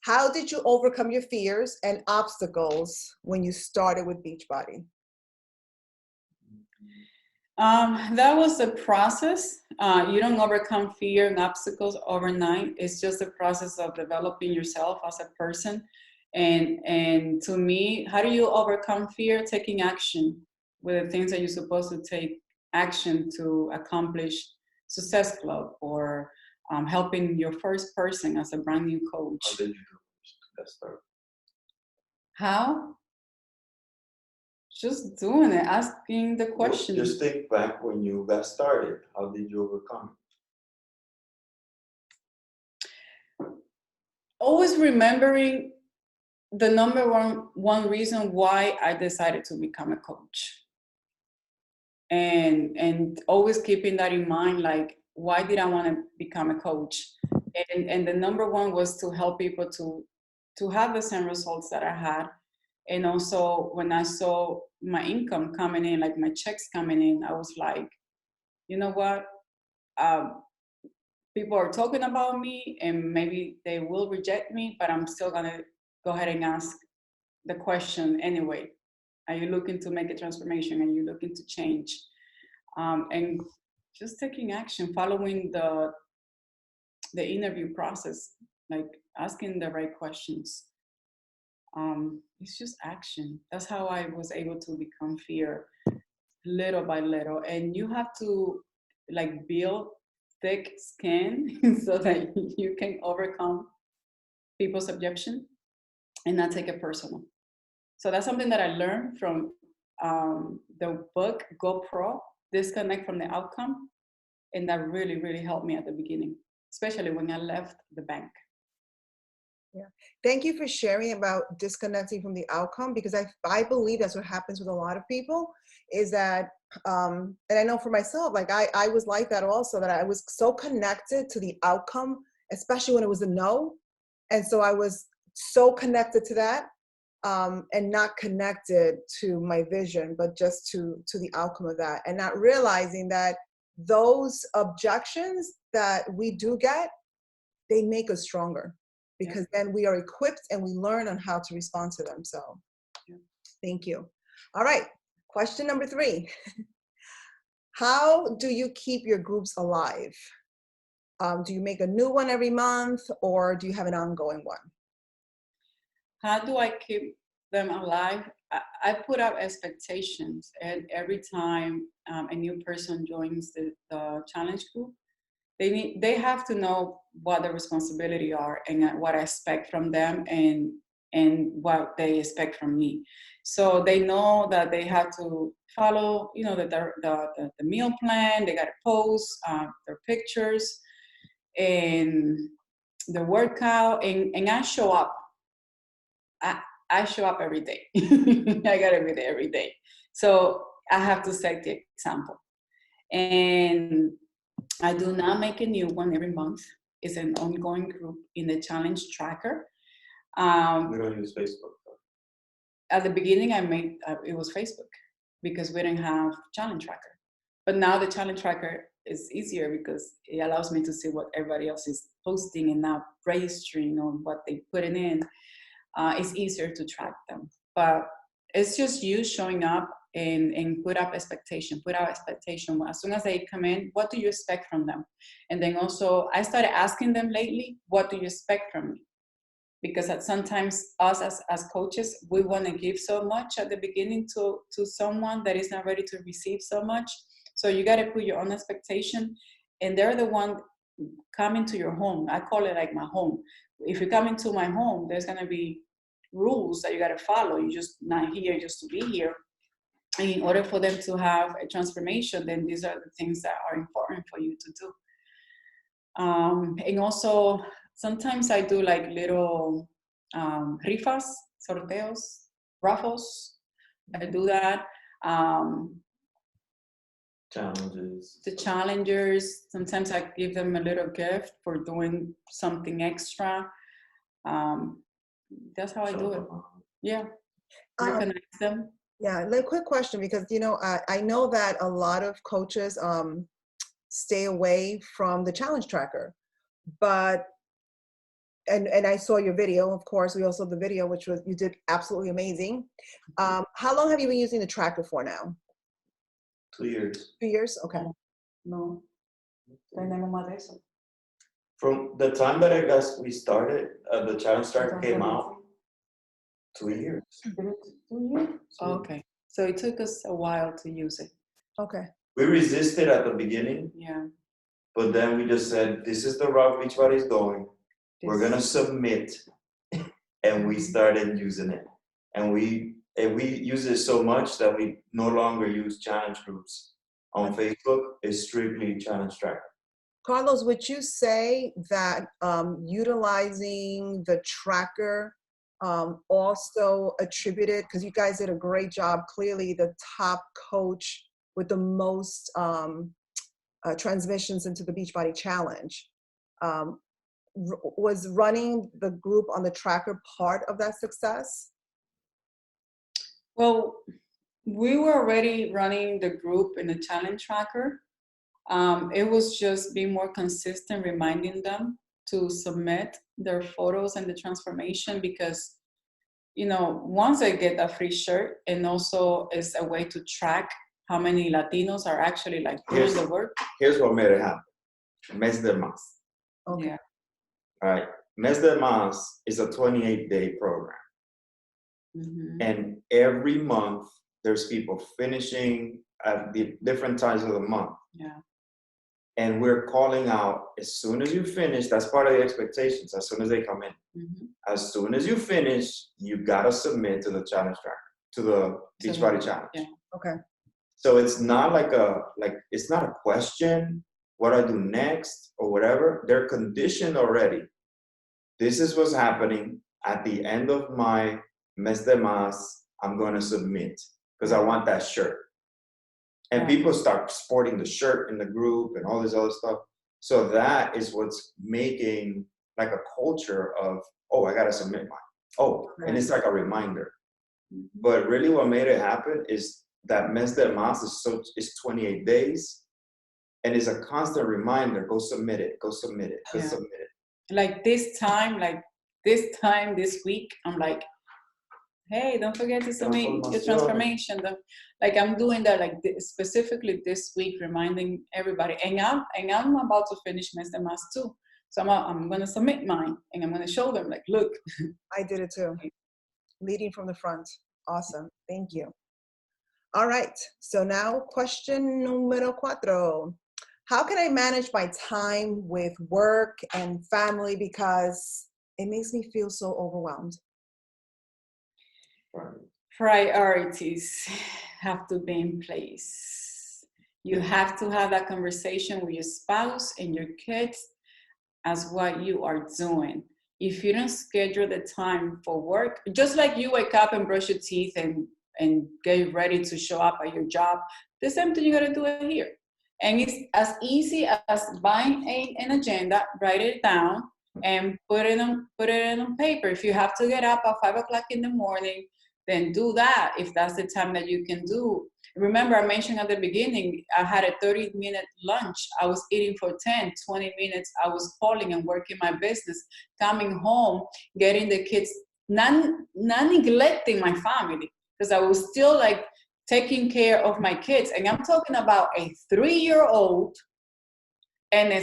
How did you overcome your fears and obstacles when you started with Beachbody? That was the process. You don't overcome fear and obstacles overnight. It's just a process of developing yourself as a person. And to me, how do you overcome fear? Taking action with the things that you're supposed to take action to accomplish Success Club, or helping your first person as a brand new coach. How did you do that start? How? Just doing it, asking the question. Just think back when you got started. How did you overcome it? Always remembering the number one reason why I decided to become a coach. And always keeping that in mind, like, why did I want to become a coach? And the number one was to help people to have the same results that I had. And also when I saw my income coming in, like my checks coming in, I was like, you know what? People are talking about me and maybe they will reject me, but I'm still gonna go ahead and ask the question anyway. Are you looking to make a transformation? Are you looking to change? And just taking action, following the interview process, like asking the right questions. It's just action. That's how I was able to become fear little by little. And you have to like build thick skin so that you can overcome people's objection and not take it personal. So that's something that I learned from the book Go Pro, Disconnect from the Outcome. And that really, really helped me at the beginning, especially when I left the bank. Yeah. Thank you for sharing about disconnecting from the outcome, because I believe that's what happens with a lot of people, is that, and I know for myself, like I was like that also, that I was so connected to the outcome, especially when it was a no. And so I was so connected to that, and not connected to my vision, but just to the outcome of that, and not realizing that those objections that we do get, they make us stronger, because then we are equipped and we learn on how to respond to them. So thank you. All right, question number 3. How do you keep your groups alive? Do you make a new one every month, or do you have an ongoing one? How do I keep them alive? I put out expectations, and every time a new person joins the challenge group, they have to know what the responsibility are and what I expect from them, and what they expect from me. So they know that they have to follow, you know, the meal plan. They got to post their pictures and the workout, and I show up. I show up every day. I gotta be there every day. So I have to set the example. And I do not make a new one every month. It's an ongoing group in the challenge tracker. We don't use Facebook. At the beginning, I made it was Facebook because we didn't have challenge tracker. But now the challenge tracker is easier because it allows me to see what everybody else is posting and not registering on what they put in. It's easier to track them. But it's just you showing up and put out expectation. As soon as they come in, what do you expect from them? And then also, I started asking them lately, what do you expect from me? Because sometimes us as coaches, we want to give so much at the beginning to someone that is not ready to receive so much. So you got to put your own expectation, and they're the one coming to your home. I call it like my home. If you come into my home, there's going to be rules that you got to follow. You're just not here just to be here. And in order for them to have a transformation, then these are the things that are important for you to do. And also, sometimes I do like little rifas, sorteos, raffles. I do that. Challenges. The challengers, sometimes I give them a little gift for doing something extra. That's how I do it. Yeah. Recognize them. Yeah, a quick question, because you know I know that a lot of coaches stay away from the challenge tracker, but and I saw your video. Of course, we also saw the video, which was, you did absolutely amazing. How long have you been using the tracker for now? 2 years. 2 years? Okay. No, tenemos más de eso. From the time that we started, the challenge tracker came out, 2 years. 2 years? Okay, so it took us a while to use it. Okay. We resisted at the beginning, Yeah. but then we just said, this is the route Beachbody's going. We're gonna submit, and we started using it. And we use it so much that we no longer use challenge groups on Facebook. It's strictly challenge tracker. Carlos, would you say that utilizing the tracker also attributed, because you guys did a great job, clearly the top coach with the most transmissions into the Beachbody Challenge, was running the group on the tracker part of that success? Well, we were already running the group in the challenge tracker. It was just being more consistent, reminding them to submit their photos and the transformation, because, you know, once they get a free shirt, and also is a way to track how many Latinos are actually like doing the work. Here's what made it happen. Mes de Mas. Okay. Yeah. All right. Mes de Mas is a 28-day program. Mm-hmm. And every month, there's people finishing at the different times of the month. Yeah. And we're calling out, as soon as you finish, that's part of the expectations, as soon as they come in. Mm-hmm. As soon as you finish, you gotta submit to the challenge tracker, to the Beachbody Challenge. Yeah. Okay. So it's not it's not a question, what I do next or whatever. They're conditioned already. This is what's happening at the end of my Mes de Mas. I'm gonna submit because I want that shirt. And Yeah. people start sporting the shirt in the group and all this other stuff. So that is what's making like a culture of, oh, I gotta submit mine. Oh, and it's like a reminder. Mm-hmm. But really what made it happen is that Mes de Mas is 28 days. And it's a constant reminder, go submit it, go submit it, go Yeah. submit it. Like this time this week, I'm like, hey, don't forget to submit your transformation. Like I'm doing that specifically this week, reminding everybody. And I'm about to finish Mes de Mas too. So I'm gonna submit mine, and I'm gonna show them, like, look. I did it too. Leading from the front. Awesome. Thank you. All right. So now question numero 4. How can I manage my time with work and family, because it makes me feel so overwhelmed? Priorities have to be in place. You have to have that conversation with your spouse and your kids as what you are doing. If you don't schedule the time for work, just like you wake up and brush your teeth and get ready to show up at your job, the same thing you gotta do it here. And it's as easy as buying an agenda, write it down, and put it on paper. If you have to get up at 5 o'clock in the morning, then do that if that's the time that you can do. Remember, I mentioned at the beginning, I had a 30-minute lunch. I was eating for 10, 20 minutes. I was calling and working my business, coming home, getting the kids, not neglecting my family, because I was still like taking care of my kids. And I'm talking about a 3-year-old and a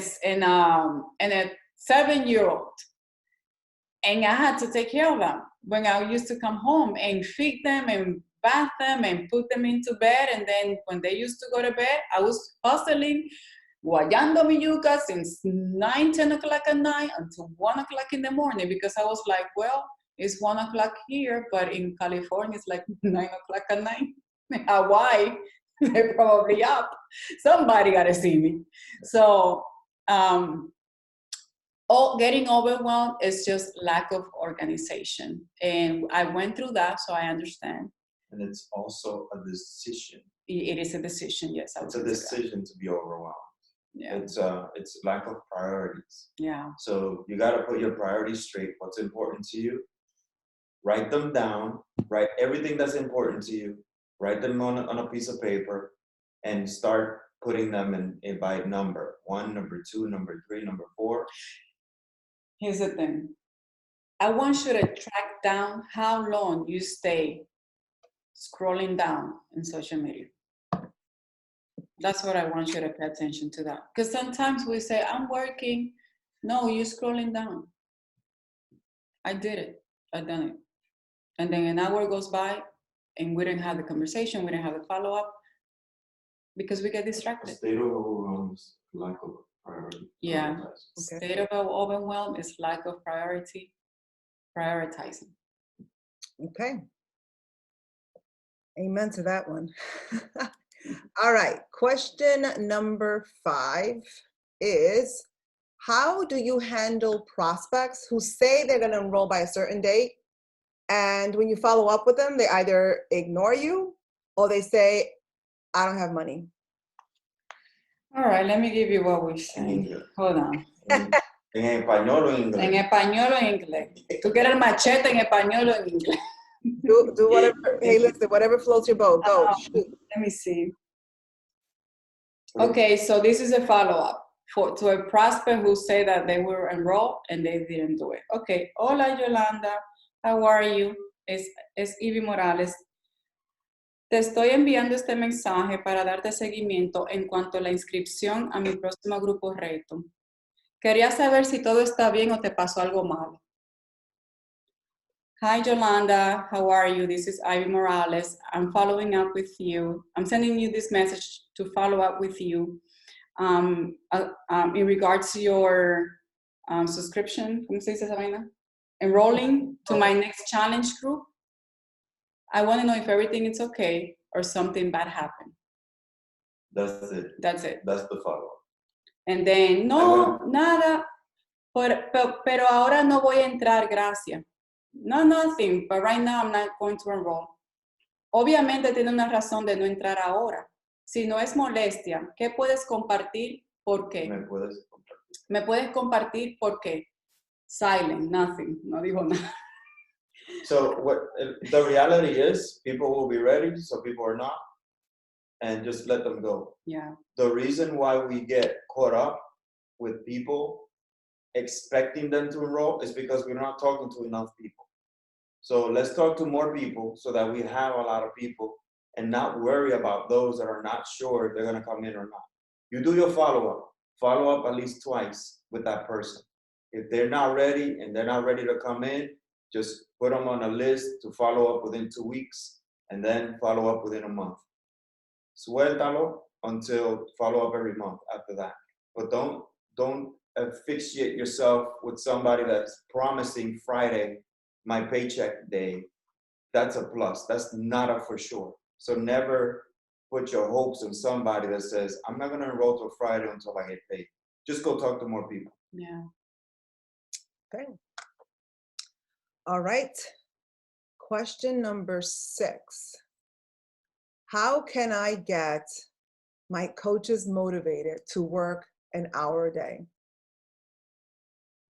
7-year-old. And I had to take care of them when I used to come home and feed them and bath them and put them into bed. And then when they used to go to bed, I was hustling, guayando mi yuca since 9, 10 o'clock at night until 1 o'clock in the morning, because I was like, well, it's 1 o'clock here, but in California, it's like 9 o'clock at night. In Hawaii, they're probably up. Somebody got to see me. So, getting overwhelmed is just lack of organization. And I went through that, so I understand. And it's also a decision. It is a decision, yes. It's a decision to be overwhelmed. Yeah. It's lack of priorities. Yeah. So you got to put your priorities straight. What's important to you? Write them down. Write everything that's important to you. Write them on a piece of paper, and start putting them in by number. 1, number 2, number 3, number 4. Here's the thing. I want you to track down how long you stay scrolling down in social media. That's what I want you to pay attention to that. Because sometimes we say, I'm working. No, you're scrolling down. I did it. I've done it. And then an hour goes by and we didn't have the conversation. We didn't have the follow-up because we get distracted. State of overwhelm is lack of priority. Yeah. Okay. State of overwhelm is lack of prioritizing. Okay. Amen to that one. All right. Question number 5 is, how do you handle prospects who say they're going to enroll by a certain date, and when you follow up with them, they either ignore you or they say, I don't have money? All right, let me give you what we're En saying. inglés. Hold on. En español o en inglés. En español o en inglés. Tú quieres el machete en español o en inglés. Do whatever. Hey, listen, whatever floats your boat. Go. Shoot. Let me see. Okay, so this is a follow-up to a prospect who say that they were enrolled and they didn't do it. Okay, hola Yolanda, how are you? Es Ivy Morales. Te estoy enviando este mensaje para darte seguimiento en cuanto a la inscripción a mi próximo grupo reto. Quería saber si todo está bien o te pasó algo malo. Hi Yolanda, how are you? This is Ivy Morales. I'm following up with you. I'm sending you this message to follow up with you in regards to your subscription, ¿cómo se dice esa vaina? Enrolling to my next challenge group. I want to know if everything is okay or something bad happened. That's it. That's it. That's the follow-up. And then, no, nada, pero ahora no voy a entrar, gracias. No, nothing, but right now I'm not going to enroll. Obviamente tiene una razón de no entrar ahora. Si no es molestia, ¿qué puedes compartir? ¿Por qué? ¿Me puedes compartir? ¿Me puedes compartir por qué? Silent, nothing, no dijo nada. So what the reality is, people will be ready, so people are not, and just let them go. Yeah. The reason why we get caught up with people expecting them to enroll is because we're not talking to enough people. So let's talk to more people so that we have a lot of people and not worry about those that are not sure if they're going to come in or not. You do your follow up at least twice with that person. If they're not ready and they're not ready to come in, just put them on a list to follow up within 2 weeks and then follow up within a month. Suéltalo until follow up every month after that. But don't asphyxiate yourself with somebody that's promising Friday, my paycheck day. That's a plus. That's not a for sure. So never put your hopes in somebody that says, I'm not going to enroll till Friday until I get paid. Just go talk to more people. Yeah. Okay. All right. Question number 6. How can I get my coaches motivated to work an hour a day?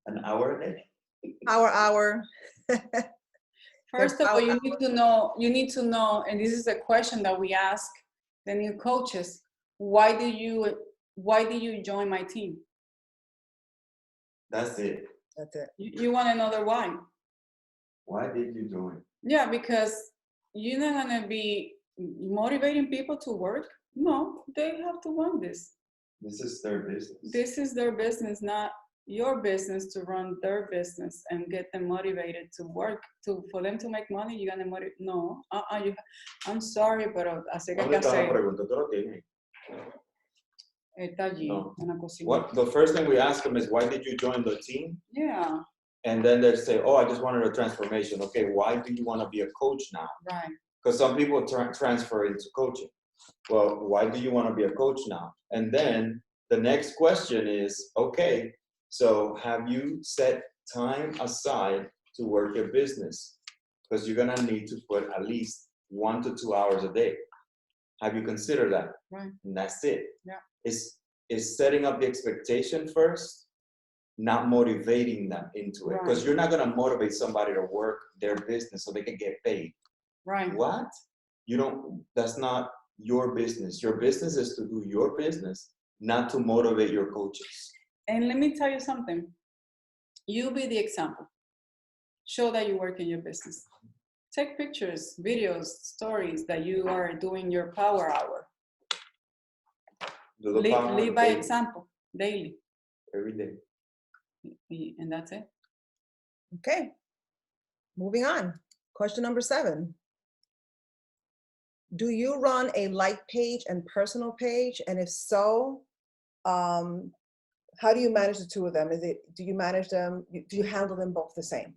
An hour a day? Hour. First of all, you need to know, and this is a question that we ask the new coaches, why did you join my team? That's it. That's it. You want to know the why. Why did you join? Yeah, because you're not going to be motivating people to work. No, they have to want this. This is their business. This is their business, not your business to run their business and get them motivated to work. For them to make money, you're going to motivate. No, I'm sorry, pero así que hay que hacer. Pregunta, ¿tú lo tienes? Está allí, No. una cosita. What the first thing we ask them is, why did you join the team? Yeah, And then they say, oh, I just wanted a transformation. Okay, why do you want to be a coach now? right. Because some people transfer into coaching. Well, why do you want to be a coach now? And then the next question is, okay, so have you set time aside to work your business? Because you're going to need to put at least 1 to 2 hours a day. Have you considered that? Right. And that's it. Yeah. Is setting up the expectation first, not motivating them into it. Because Right. you're not going to motivate somebody to work their business so they can get paid. Right. What? That's not your business. Your business is to do your business, not to motivate your coaches. And let me tell you something. You be the example. Show that you work in your business. Take pictures, videos, stories that you are doing your power hour. Do the power Lead by daily, example, daily. every day. And that's it. Okay. Moving on. Question number 7. Do you run a like page and personal page? And if so, how do you manage the two of them? Do you manage them? Do you handle them both the same?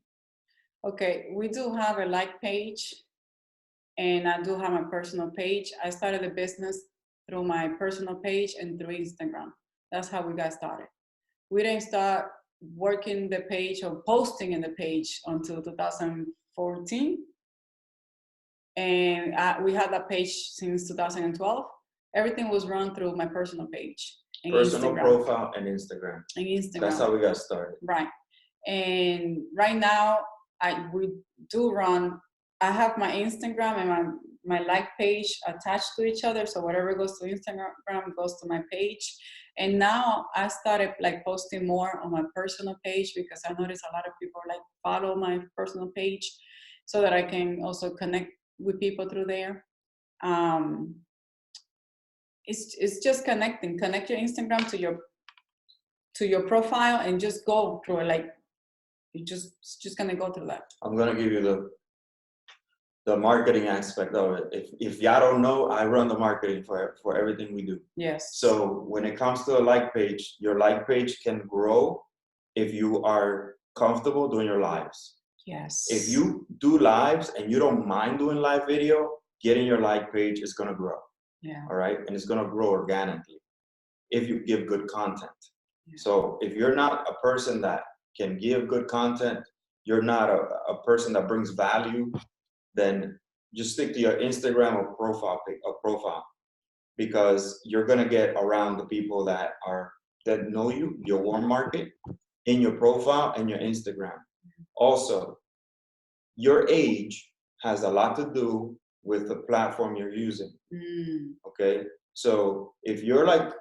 Okay, we do have a like page, and I do have my personal page. I started the business through my personal page and through Instagram. That's how we got started. We didn't start working the page or posting in the page until 2014. And we had that page since 2012. Everything was run through my personal page. And Personal Instagram. profile and Instagram. And Instagram. That's how we got started. Right. And right now, we do run, I have my Instagram and my like page attached to each other. So whatever goes to Instagram goes to my page. And now I started like posting more on my personal page because I notice a lot of people like follow my personal page so that I can also connect with people through there. It's just connecting. Connect your Instagram to your profile and just go through it. Like you just gonna go through that. I'm gonna give you the marketing aspect of it. If y'all don't know, I run the marketing for everything we do. Yes. So when it comes to a like page, your like page can grow if you are comfortable doing your lives. Yes. If you do lives and you don't mind doing live video, getting your like page is gonna grow. Yeah. All right, and it's gonna grow organically if you give good content. Yeah. So if you're not a person that can give good content, you're not a person that brings value, then just stick to your Instagram or profile, because you're gonna get around the people that know you, your warm market, in your profile and your Instagram. Also, your age has a lot to do with the platform you're using. Okay, so if you're like,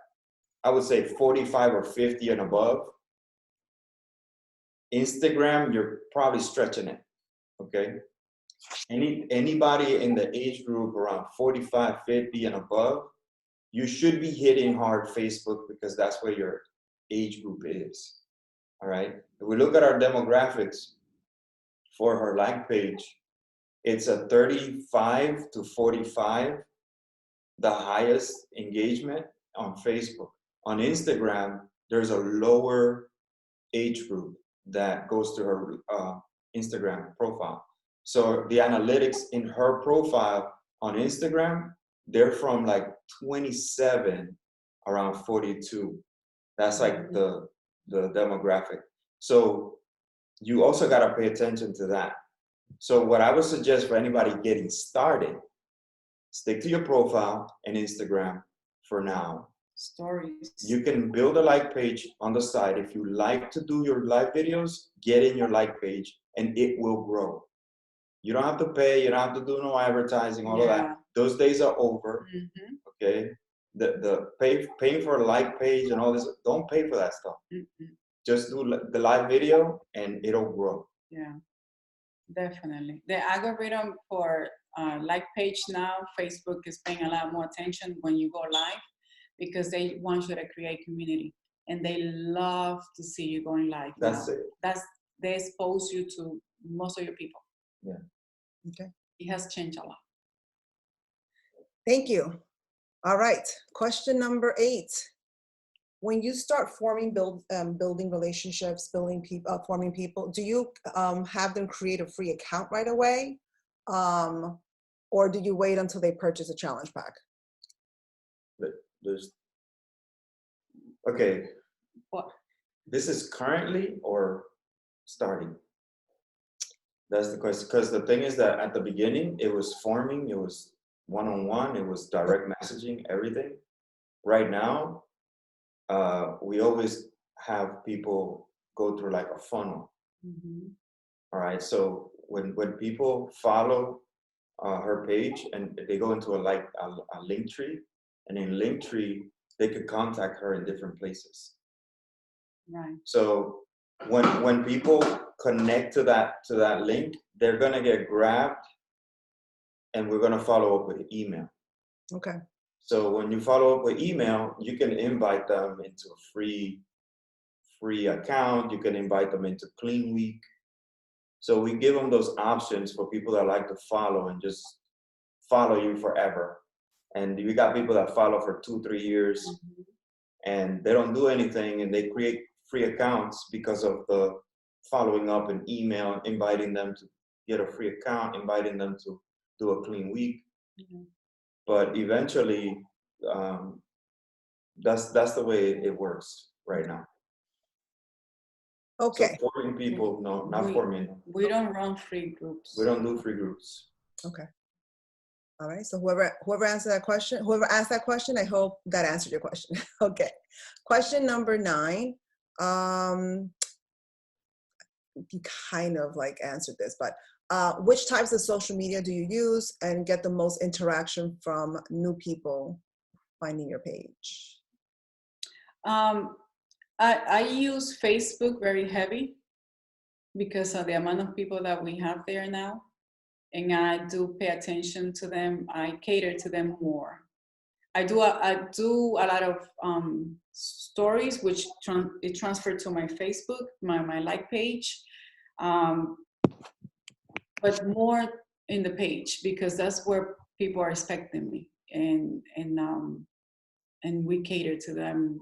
I would say 45 or 50 and above, Instagram, you're probably stretching it. Okay, anybody in the age group around 45, 50 and above, you should be hitting hard Facebook because that's where your age group is. All right, if we look at our demographics for her like page, it's a 35 to 45, the highest engagement on Facebook. On Instagram, there's a lower age group that goes to her Instagram profile. So the analytics in her profile on Instagram, they're from like 27 around 42. That's like the demographic. So you also got to pay attention to that. So what I would suggest for anybody getting started, stick to your profile and Instagram for now. Stories. You can build a like page on the side. If you like to do your live videos, get in your like page and it will grow. You don't have to pay, you don't have to do no advertising, all of that. Those days are over. Okay. The paying for a like page and all this, don't pay for that stuff. Just do the live video and it'll grow. Yeah, definitely. The algorithm for like page now, Facebook is paying a lot more attention when you go live because they want you to create community and they love to see you going live. That's now. it. They expose you to most of your people. Yeah. Okay. It has changed a lot. Thank you. All right. Question number 8. When you start building relationships, forming people, do you have them create a free account right away? Or do you wait until they purchase a challenge pack? Okay. What? This is currently or starting? That's the question. Because the thing is that at the beginning, it was forming, it was one-on-one, it was direct messaging, everything. Right now, we always have people go through like a funnel. All right. So when people follow her page and they go into a link tree, and in Linktree, they could contact her in different places. Right. So when people connect to that link, they're gonna get grabbed, and we're gonna follow up with email. Okay. So when you follow up with email, you can invite them into a free account. You can invite them into Clean Week. So we give them those options for people that like to follow and just follow you forever. And we got people that follow for 2-3 years and they don't do anything, and they create free accounts because of the following up in email, inviting them to get a free account, inviting them to do a Clean Week. But eventually, that's the way it works right now. Okay. So forming people, no, not forming. We don't run free groups. We don't do free groups. Okay. All right. So whoever answered that question, whoever asked that question, I hope that answered your question. Okay. Question number 9. You kind of like answered this, but which types of social media do you use and get the most interaction from new people finding your page? I use Facebook very heavy because of the amount of people that we have there now. And I do pay attention to them. I cater to them more. I do a lot of stories, which it transferred to my Facebook, my like page, but more in the page because that's where people are expecting me, and we cater to them.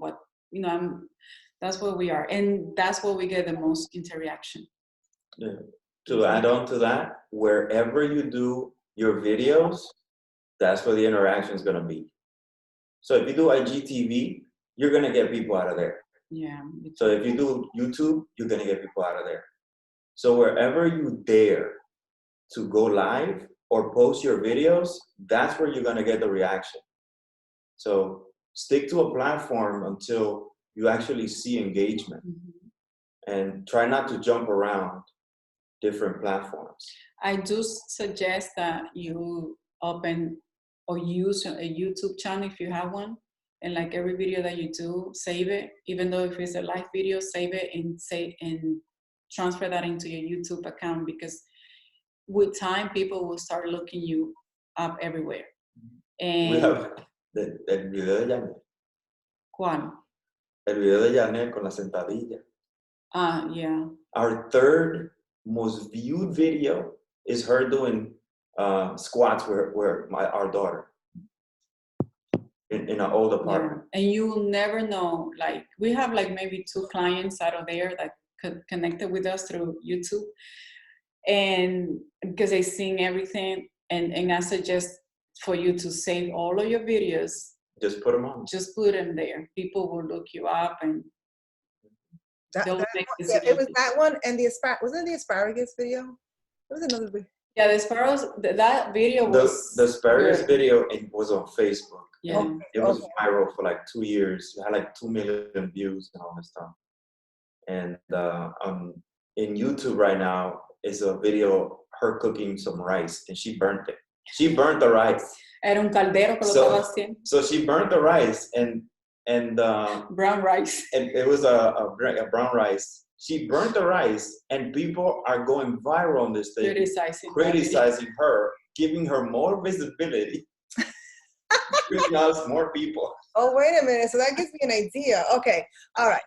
That's where we are, and that's where we get the most interaction. Yeah. To add on to that, wherever you do your videos, that's where the interaction is going to be. So if you do IGTV, you're going to get people out of there. Yeah. So if you do YouTube, you're going to get people out of there. So wherever you dare to go live or post your videos, that's where you're going to get the reaction. So stick to a platform until you actually see engagement, and try not to jump around different platforms. I do suggest that you open or use a YouTube channel if you have one, and like every video that you do, save it. Even though if it's a live video, save it and transfer that into your YouTube account, because with time people will start looking you up everywhere. And we have el video de Janet. ¿Cuál? El video de Janet con la sentadilla. Yeah. Our 3rd most viewed video is her doing squats with our daughter in an old apartment. Yeah. And you will never know, like we have like maybe 2 clients out of there that connected with us through YouTube, and because they seen everything, and I suggest for you to save all of your videos. Just put them on. Just put them there. People will look you up, and it was that one, and wasn't it the asparagus video? It was another video. Yeah, the sparrows. That video was the asparagus good. video. It was on Facebook. Yeah. It was viral for like 2 years. It had like 2 million views and all this stuff. And in YouTube right now is a video of her cooking some rice, and she burnt it. She burnt the rice. Era un caldero que lo estaba haciendo. So she burnt the rice and brown rice. And it was a brown rice. She burnt the rice, and people are going viral on this thing, criticizing her, giving her more visibility, giving us more people. Oh, wait a minute. So that gives me an idea. Okay. All right.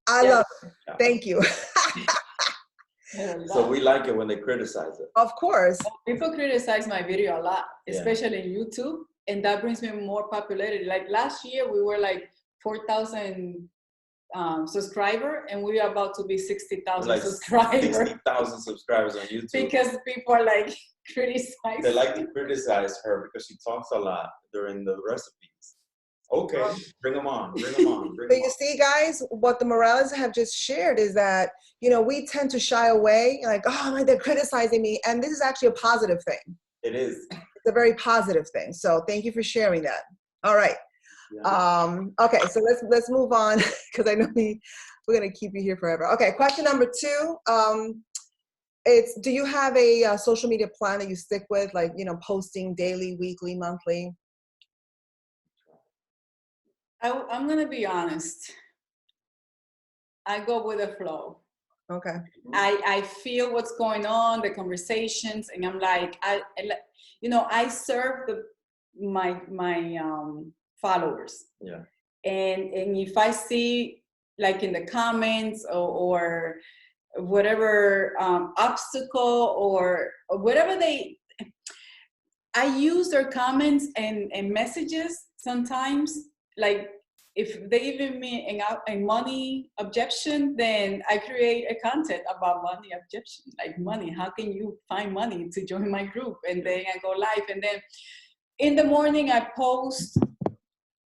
I love it. Thank you. So we like it when they criticize it. Of course. People criticize my video a lot, especially in YouTube, and that brings me more popularity. Like last year, we were like 4,000 subscribers, and we are about to be 60,000 like subscribers. 60,000 subscribers on YouTube. Because people are like criticizing. They like to criticize her because she talks a lot during the recipes. Okay, bring them on, bring them on. But you see, guys, what the Morales have just shared is that, we tend to shy away, like, oh, they're criticizing me. And this is actually a positive thing. It is. It's a very positive thing. So thank you for sharing that. All right. Yeah. Okay, so let's move on, because I know we're going to keep you here forever. Okay, question number 2. Do you have a social media plan that you stick with, like, posting daily, weekly, monthly? I'm going to be honest. I go with the flow. Okay. I feel what's going on, the conversations, and I'm like, I serve my followers. Yeah. And if I see like in the comments or whatever obstacle or whatever I use their comments and messages sometimes, like if they give me a money objection, then I create a content about money objection, like money. How can you find money to join my group? And then I go live. And then in the morning I post,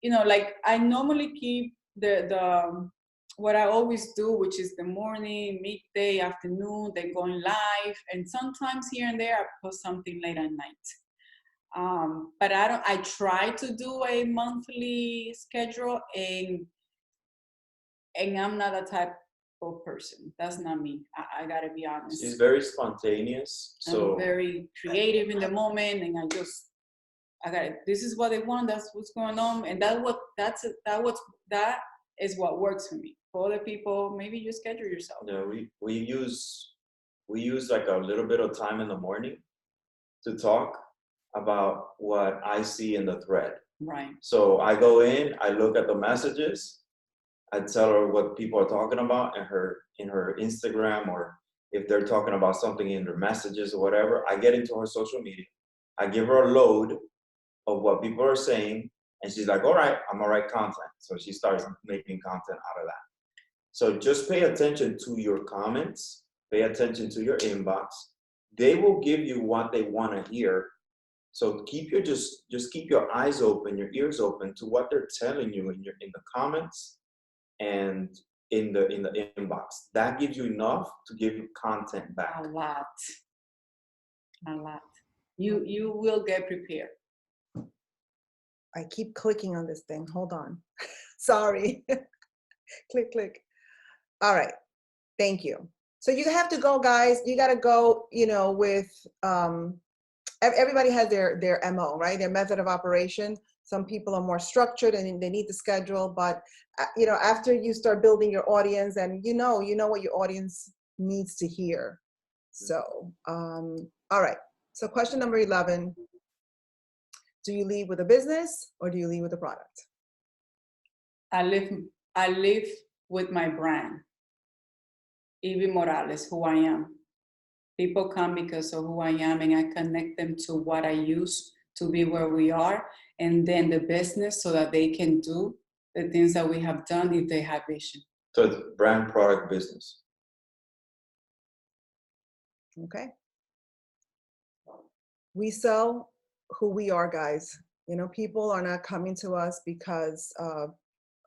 like I normally keep the what I always do, which is the morning, midday, afternoon, then going live. And sometimes here and there I post something late at night. But I try to do a monthly schedule, and I'm not that type of person. That's not me. I gotta be honest. She's very spontaneous. So I'm very creative in the moment, and this is what they want, that's what's going on. And that is what works for me. For other people, maybe you schedule yourself. yeah, we use like a little bit of time in the morning to talk about what I see in the thread. Right. So I go in, I look at the messages, I tell her what people are talking about in her Instagram, or if they're talking about something in their messages or whatever, I get into her social media. I give her a load of what people are saying, and she's like, all right, I'm gonna write content. So she starts making content out of that. So just pay attention to your comments, pay attention to your inbox. They will give you what they want to hear. So just keep your eyes open, your ears open to what they're telling you in the comments and in the inbox. That gives you enough to give you content back. A lot. You will get prepared. I keep clicking on this thing. Hold on. Sorry. Click. All right. Thank you. So you have to go, guys. You got to go, with everybody has their MO, right? Their method of operation. Some people are more structured and they need to schedule, but after you start building your audience and you know what your audience needs to hear. So, all right. So question number 11, do you lead with a business or do you lead with a product? I live with my brand, Ivy Morales, who I am. People come because of who I am, and I connect them to what I use to be where we are, and then the business so that they can do the things that we have done if they have vision. So it's brand, product, business. Okay. We sell who we are, guys. People are not coming to us because of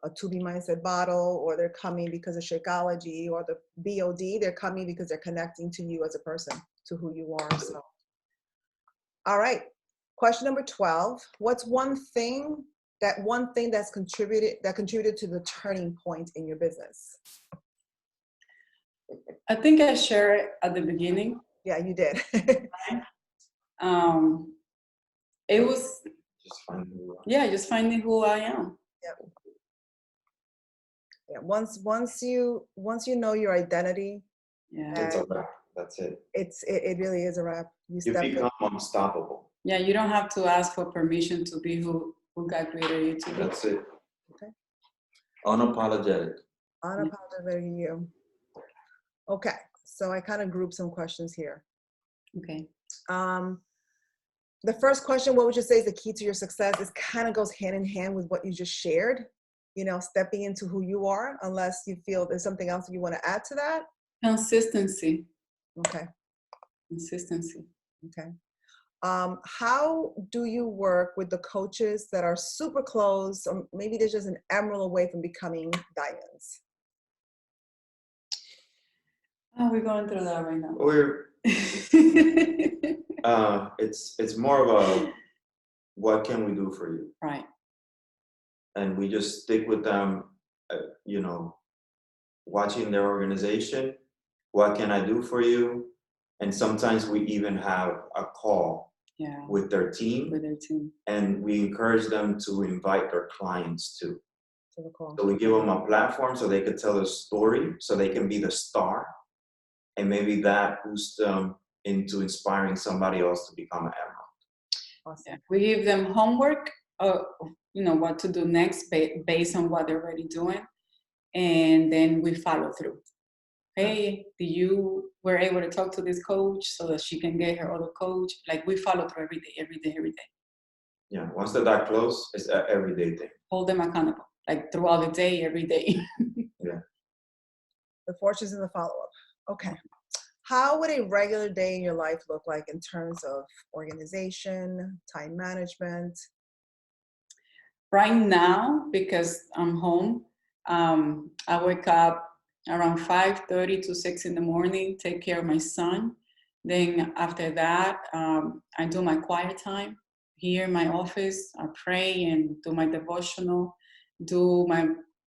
a To Be Mindset bottle, or they're coming because of Shakeology or the BOD. They're coming because they're connecting to you as a person, to who you are. So, all right. Question number 12. What's one thing that's contributed to the turning point in your business? I think I shared it at the beginning. Yeah, you did. It was just finding who just finding who you are. I am. Yeah. Yeah. Once you know your identity, Yeah. It's a wrap. That's it. It really is a wrap. You become unstoppable. Yeah, you don't have to ask for permission to be who God created you to be. That's it. Okay. Unapologetic. Unapologetic you. Okay, so I kind of grouped some questions here. Okay. The first question, what would you say is the key to your success? It kind of goes hand in hand with what you just shared, stepping into who you are, unless you feel there's something else that you want to add to that. Consistency. Okay. Consistency. Okay. How do you work with the coaches that are super close, or maybe they're just an emerald away from becoming diamonds? Oh, we're going through that right now. It's more of a, what can we do for you? Right. And we just stick with them, watching their organization. What can I do for you? And sometimes we even have a call with their team. And we encourage them to invite their clients too. So we give them a platform so they could tell a story, so they can be the star. And maybe that boosts them into inspiring somebody else to become an emerald. Awesome. Yeah. We give them homework, what to do next based on what they're already doing. And then we follow through. Hey, you were able to talk to this coach so that she can get her other coach? Like, we follow through every day. Yeah, once the door closes, it's an everyday thing. Hold them accountable, like throughout the day, every day. Yeah. The fortunes in the follow-up. Okay. How would a regular day in your life look like in terms of organization, time management? Right now, because I'm home, I wake up around 5:30 to 6 in the morning, take care of my son. Then after that, I do my quiet time here in my office. I pray and do my devotional, do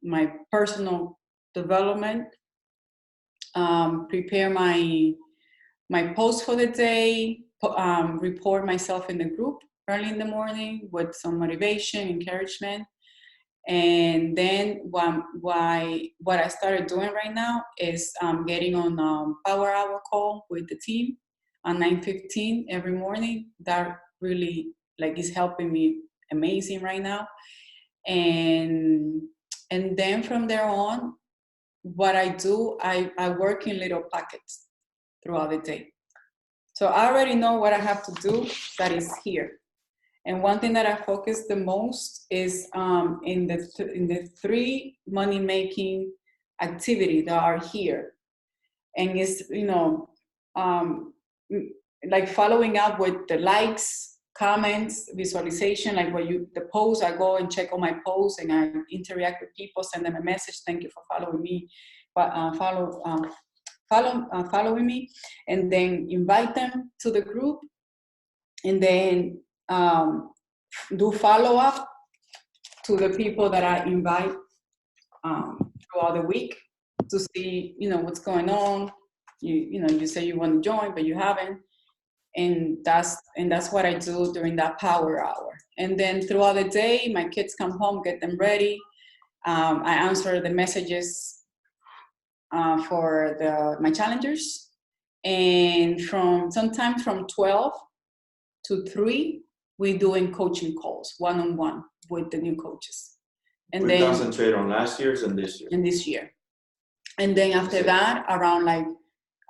my personal development, prepare my post for the day, report myself in the group early in the morning with some motivation, encouragement. And then what I started doing right now is getting on Power Hour call with the team on 9:15 every morning. That really is helping me amazing right now. And then from there on, what I do, I work in little pockets throughout the day. So I already know what I have to do that is here. And one thing that I focus the most is in the 3 money-making activities that are here. And it's, like following up with the likes, comments, visualization, like the posts, I go and check on my posts and I interact with people, send them a message, thank you for following me, following me, and then invite them to the group, and then do follow-up to the people that I invite throughout the week to see, what's going on. You say you want to join, but you haven't. And that's what I do during that power hour. And then throughout the day, my kids come home, get them ready. I answer the messages for my challengers. And sometimes from 12 to 3, we're doing coaching calls, one-on-one with the new coaches. And we concentrate on last year's and this year. And this year. And then after that, around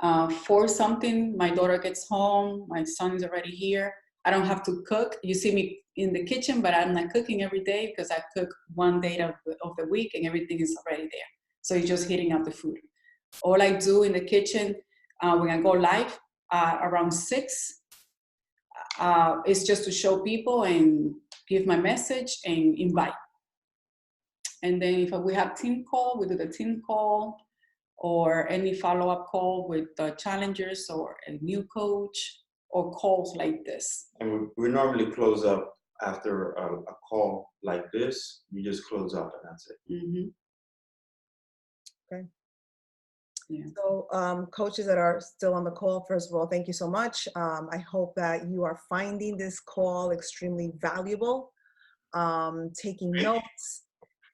4 something, my daughter gets home, my son is already here. I don't have to cook. You see me in the kitchen, but I'm not cooking every day because I cook one day of the week and everything is already there. So you're just heating up the food. All I do in the kitchen when I go live around 6 is just to show people and give my message and invite. And then if we have team call, we do the team call, or any follow-up call with the challengers or a new coach, or calls like this. And we normally close up after a call like this. We just close up and that's it. Mm-hmm. Okay. Yeah. So coaches that are still on the call, first of all, thank you so much. I hope that you are finding this call extremely valuable, taking notes.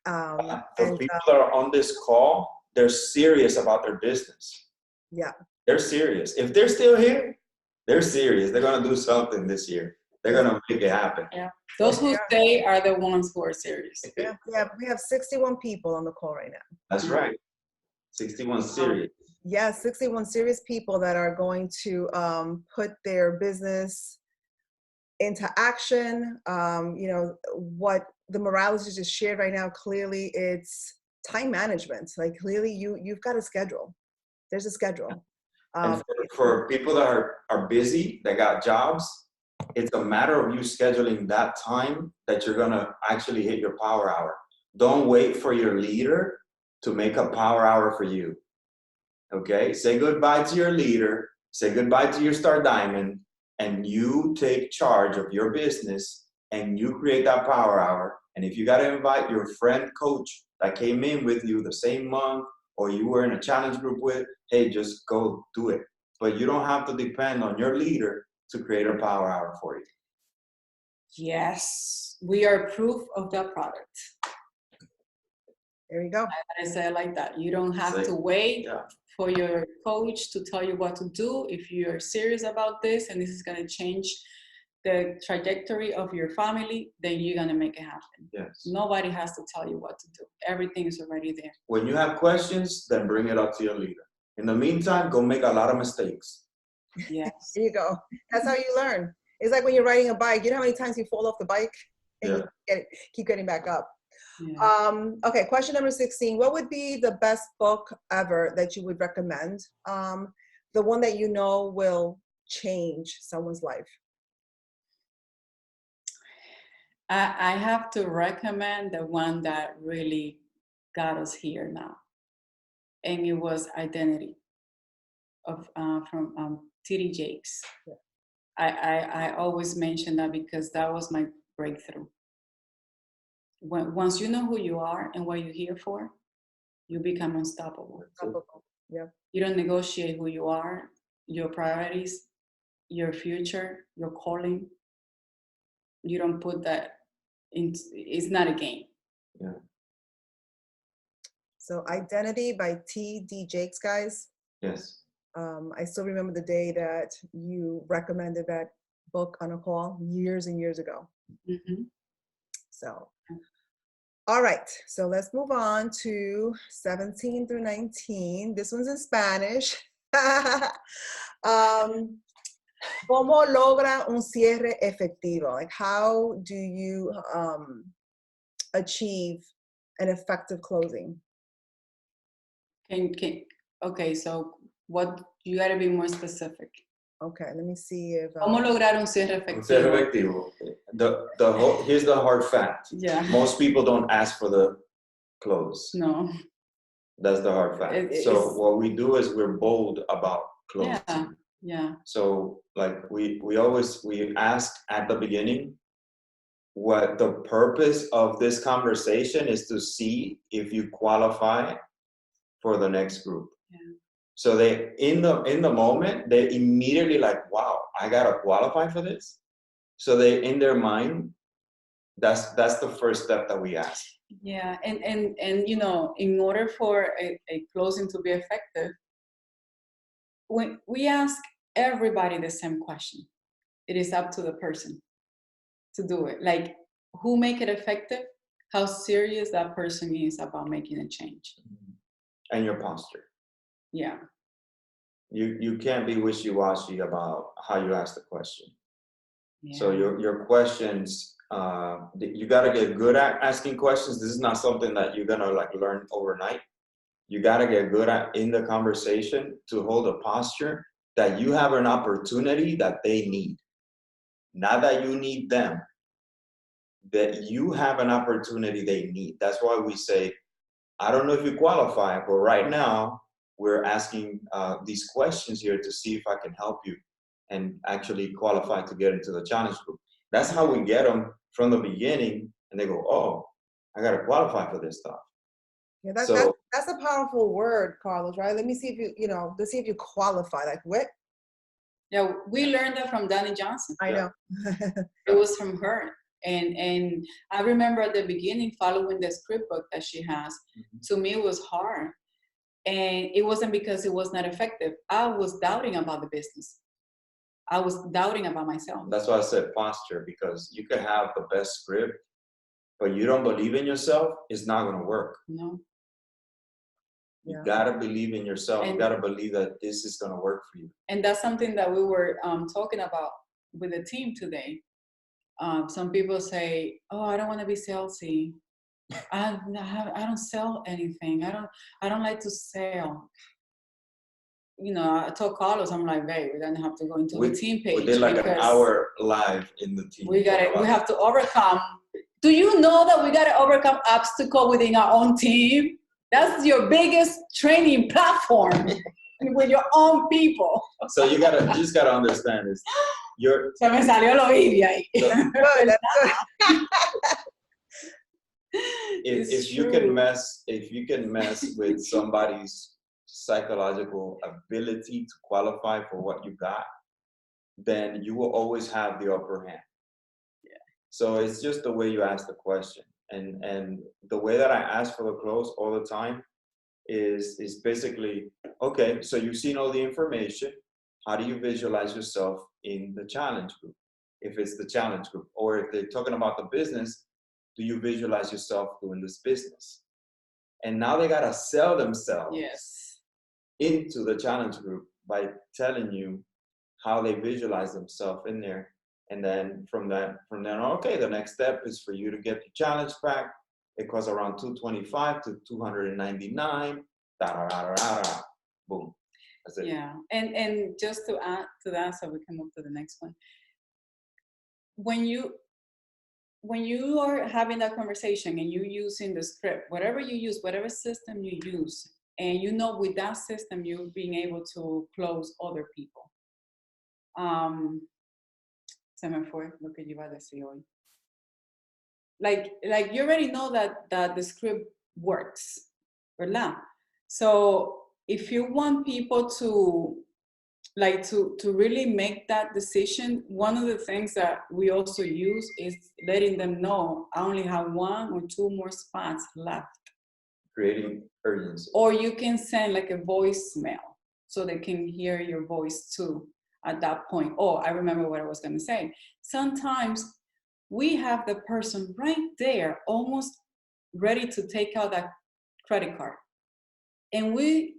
The people that are on this call, they're serious about their business. Yeah. They're serious. If they're still here, they're serious. They're going to do something this year. They're going to make it happen. Yeah. Those who stay are the ones who are serious. Yeah. We have 61 people on the call right now. That's right. 61 serious. Yeah, 61 serious people that are going to put their business into action. What the Morales just shared right now, clearly it's time management. Like clearly you've got a schedule. There's a schedule. And for people that are busy, that got jobs, it's a matter of you scheduling that time that you're going to actually hit your power hour. Don't wait for your leader to make a power hour for you. Okay? Say goodbye to your leader, say goodbye to your Star Diamond, and you take charge of your business and you create that power hour. And if you got to invite your friend coach that came in with you the same month, or you were in a challenge group with, hey, just go do it. But you don't have to depend on your leader to create a power hour for you. Yes, we are proof of that product. There you go. I say it like that. You don't have to wait for your coach to tell you what to do. If you're serious about this and this is going to change the trajectory of your family, then you're gonna make it happen. Yes. Nobody has to tell you what to do. Everything is already there. When you have questions, then bring it up to your leader. In the meantime, go make a lot of mistakes. Yes. There you go. That's how you learn. It's like when you're riding a bike. You know how many times you fall off the bike and you keep getting back up. Yeah. Okay, question number 16. What would be the best book ever that you would recommend? The one that you know will change someone's life. I have to recommend the one that really got us here now, and it was Identity of from T.D. Jakes. Yeah. I always mention that because that was my breakthrough. Once you know who you are and what you're here for, you become unstoppable. Unstoppable. Yeah. You don't negotiate who you are, your priorities, your future, your calling. You don't put that in. It's not a game. Yeah. So Identity by T.D. Jakes, guys. Yes. I still remember the day that you recommended that book on a call years and years ago. Mm-hmm. So, all right. So let's move on to 17 through 19. This one's in Spanish. ¿Cómo logra un cierre efectivo? Like, how do you achieve an effective closing? Okay, so what, you got to be more specific. Okay, let me see if. ¿Cómo lograr un cierre Un cierre efectivo? efectivo. Here's the hard fact. Yeah. Most people don't ask for the close. No. That's the hard fact. So what we do is we're bold about closing. Yeah. Yeah. So like we ask at the beginning what the purpose of this conversation is, to see if you qualify for the next group. Yeah. So they in the moment they immediately like, wow, I gotta qualify for this. So they in their mind, that's the first step that we ask. Yeah, and you know, in order for a closing to be effective, when we ask everybody the same question, it is up to the person to do it. Like, who make it effective? How serious that person is about making a change. And your posture. Yeah. You can't be wishy-washy about how you ask the question. Yeah. So your questions, you got to get good at asking questions. This is not something that you're gonna like learn overnight. You got to get good at in the conversation to hold a posture that you have an opportunity that they need, not that you need them. That you have an opportunity they need. That's why we say, I don't know if you qualify, but right now we're asking these questions here to see if I can help you and actually qualify to get into the challenge group. That's how we get them from the beginning, and they go, oh, I got to qualify for this stuff. Yeah, that's a powerful word, Carlos, right? Let me see if let's see if you qualify. Like what? Yeah, we learned that from Danny Johnson. I know. It was from her. And I remember at the beginning following the script book that she has. Mm-hmm. To me, it was hard. And it wasn't because it was not effective. I was doubting about the business. I was doubting about myself. That's why I said posture, because you could have the best script, but you don't believe in yourself, it's not going to work. No. You gotta believe in yourself. You gotta believe that this is gonna work for you. And that's something that we were talking about with the team today. Some people say, "Oh, I don't want to be salesy. I don't sell anything. I don't like to sell." You know, I told Carlos, I'm like, "Babe, we're gonna have to go into the team page." We did like an hour live in the team. We have to overcome. Do you know that we gotta overcome obstacle within our own team? That's your biggest training platform with your own people. So you just gotta understand this. Se me salió lo Ivy ahí. If you can mess with somebody's psychological ability to qualify for what you got, then you will always have the upper hand. Yeah. So it's just the way you ask the question. And the way that I ask for the close all the time is basically, okay, so you've seen all the information. How do you visualize yourself in the challenge group? if it's the challenge group. Or if they're talking about the business, do you visualize yourself doing this business? And now they gotta sell themselves Yes. into the challenge group by telling you how they visualize themselves in there. And then from then on, okay, the next step is for you to get the challenge pack. It costs around $225 to $299. Boom. That's it. Yeah, and just to add to that, so we can move to the next one. When you are having that conversation and you're using the script, whatever you use, whatever system you use, and you know with that system you're being able to close other people. Se me fue lo que yo iba a decir hoy. Like you already know that the script works, ¿verdad? So if you want people to really make that decision, one of the things that we also use is letting them know I only have 1 or 2 more spots left. Creating urgency. Or you can send like a voicemail so they can hear your voice too at that point. Oh, I remember what I was going to say. Sometimes we have the person right there almost ready to take out that credit card. And we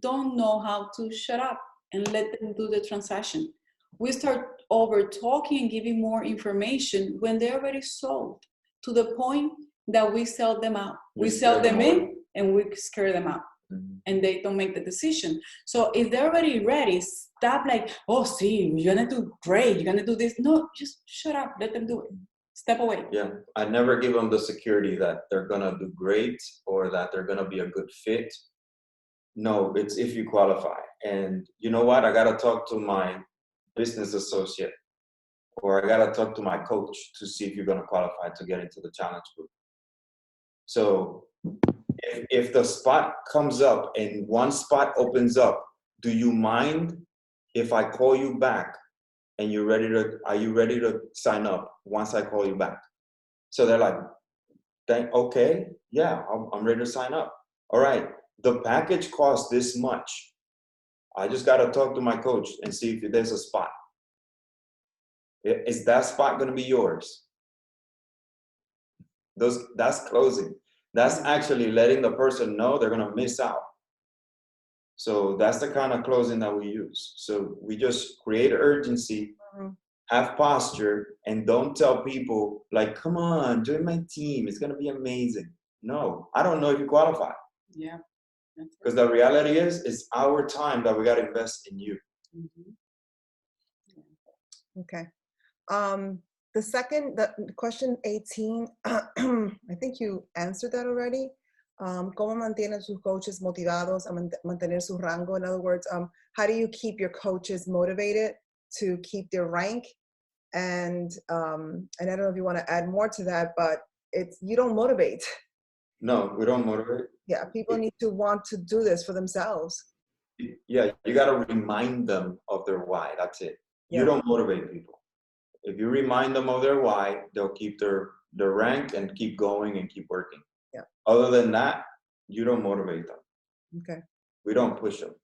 don't know how to shut up and let them do the transaction. We start over talking and giving more information when they're already sold, to the point that we sell them out. We sell them in and we scare them out. Mm-hmm. And they don't make the decision. So if they're already ready, stop like, oh, see, you're gonna do great, you're gonna do this. No, just shut up, let them do it. Step away. Yeah, I never give them the security that they're gonna do great or that they're gonna be a good fit. No, it's if you qualify. And you know what? I gotta talk to my business associate, or I gotta talk to my coach to see if you're gonna qualify to get into the challenge group. So if the spot comes up and one spot opens up, do you mind if I call you back and are you ready to sign up once I call you back? So they're like, okay, yeah, I'm ready to sign up. All right, the package costs this much. I just got to talk to my coach and see if there's a spot. Is that spot going to be yours? That's closing. That's actually letting the person know they're going to miss out. So that's the kind of closing that we use. So we just create urgency, have posture, and don't tell people like, come on, join my team. It's going to be amazing. No, I don't know if you qualify. Yeah. Because the reality is, it's our time that we got to invest in you. Mm-hmm. Okay. The question 18, I think you answered that already. ¿Cómo mantienen sus coaches motivados a mantener su rango? In other words, how do you keep your coaches motivated to keep their rank? And I don't know if you want to add more to that, but you don't motivate. No, we don't motivate. Yeah, people need to want to do this for themselves. Yeah, you got to remind them of their why. That's it. You don't motivate people. If you remind them of their why, they'll keep their rank and keep going and keep working. Yeah. Other than that, you don't motivate them. Okay. We don't push them.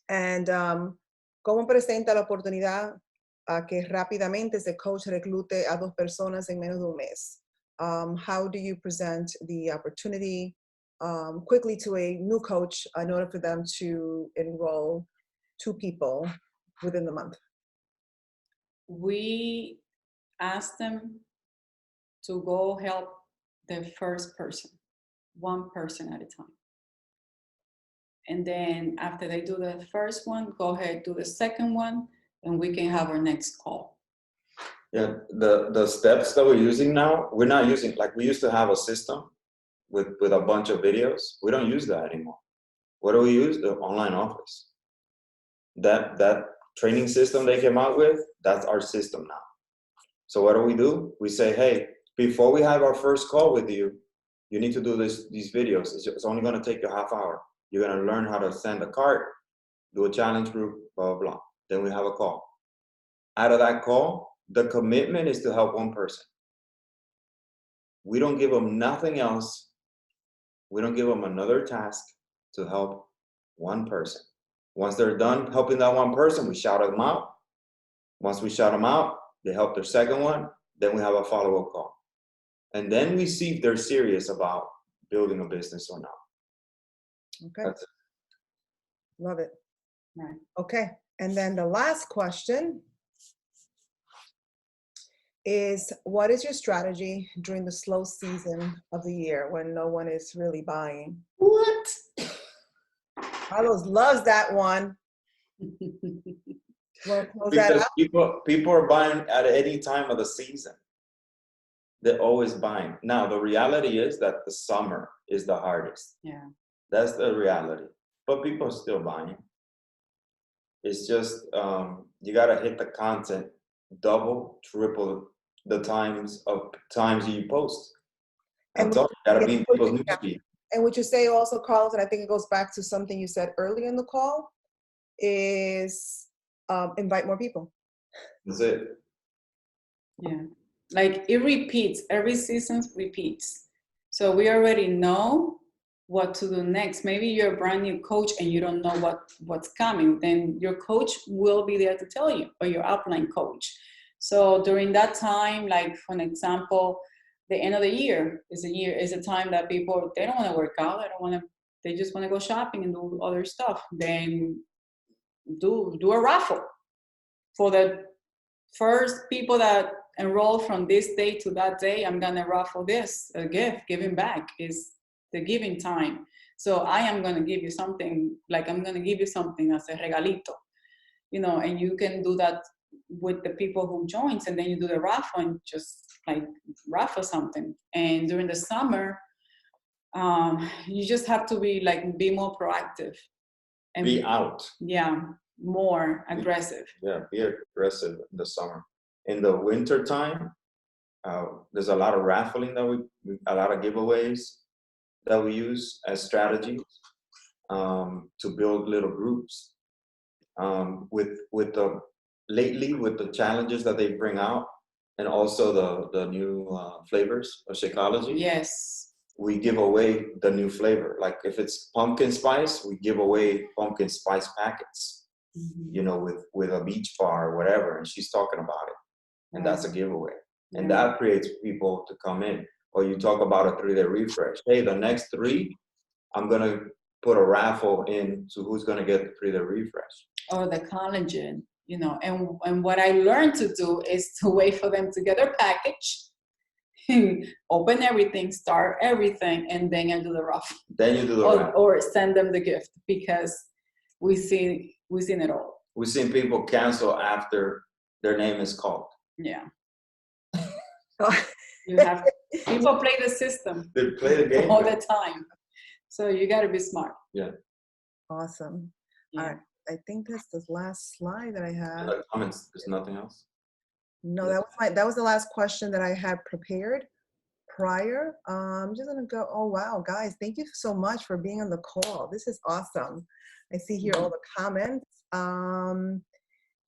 And ¿cómo presenta la oportunidad a que rápidamente ese coach reclute a 2 personas en menos de un mes? How do you present the opportunity quickly to a new coach in order for them to enroll 2 people within the month? We ask them to go help the first person, 1 person at a time. And then after they do the first one, go ahead, do the second one, and we can have our next call. Yeah, the steps that we're using now, we're not using, like we used to have a system with a bunch of videos. We don't use that anymore. What do we use? The online office. That training system they came out with, that's our system now. So what do? We say, hey, before we have our first call with you, you need to do these videos. It's only going to take you a half hour. You're going to learn how to send a card, do a challenge group, blah, blah, blah. Then we have a call. Out of that call, the commitment is to help 1 person. We don't give them nothing else. We don't give them another task to help 1 person. Once they're done helping that 1 person, we shout them out. Once we shout them out, they help their second one, then we have a follow-up call. And then we see if they're serious about building a business or not. Okay, That's it. love it. Right. Okay, and then the last question is, what is your strategy during the slow season of the year when no one is really buying? What? Carlos loves that one. Wanna close that Because out? people are buying at any time of the season. They're always buying. Now, the reality is that the summer is the hardest. Yeah. That's the reality. But people are still buying. It's just, you got to hit the content double, triple the times you post. And That's all. You got to be in people's yeah. newsfeed. And what you say also, Carlos, and I think it goes back to something you said earlier in the call, is invite more people. That's it. Yeah, like it repeats, every season repeats. So we already know what to do next. Maybe you're a brand new coach and you don't know what's coming. Then your coach will be there to tell you, or your upline coach. So during that time, like for an example, the end of the year is a time that people, they don't want to work out. They just want to go shopping and do other stuff. Then do a raffle for the first people that enroll from this day to that day. I'm gonna raffle this, a gift. Giving back is the giving time. So I am gonna give you something, like I'm gonna give you something as a regalito, and you can do that with the people who joins, and then you do the raffle and just like raffle something. And during the summer, you just have to be more proactive and Be out. Yeah, more aggressive. Yeah, be aggressive in the summer. In the winter time, there's a lot of raffling a lot of giveaways that we use as strategies to build little groups. Lately with the challenges that they bring out, and also the new flavors of Shakeology. Yes. We give away the new flavor. Like if it's pumpkin spice, we give away pumpkin spice packets. Mm-hmm. With a beach bar or whatever, and she's talking about it. And that's a giveaway. And that creates people to come in. Or you talk about a 3-day refresh. Hey, the next 3, I'm going to put a raffle in to who's going to get the 3-day refresh. Or the collagen, and what I learned to do is to wait for them to get their package, open everything, start everything, and then I do the raffle. Then you do the raffle. Or send them the gift, because we've seen it all. We've seen people cancel after their name is called. Yeah. People play the system. They play the game all the time. So you got to be smart. Yeah. Awesome. Yeah. All right. I think that's the last slide that I have. Comments. There's nothing else. No, that was the last question that I had prepared prior. I'm just gonna go. Oh wow, guys, thank you so much for being on the call. This is awesome. I see here all the comments.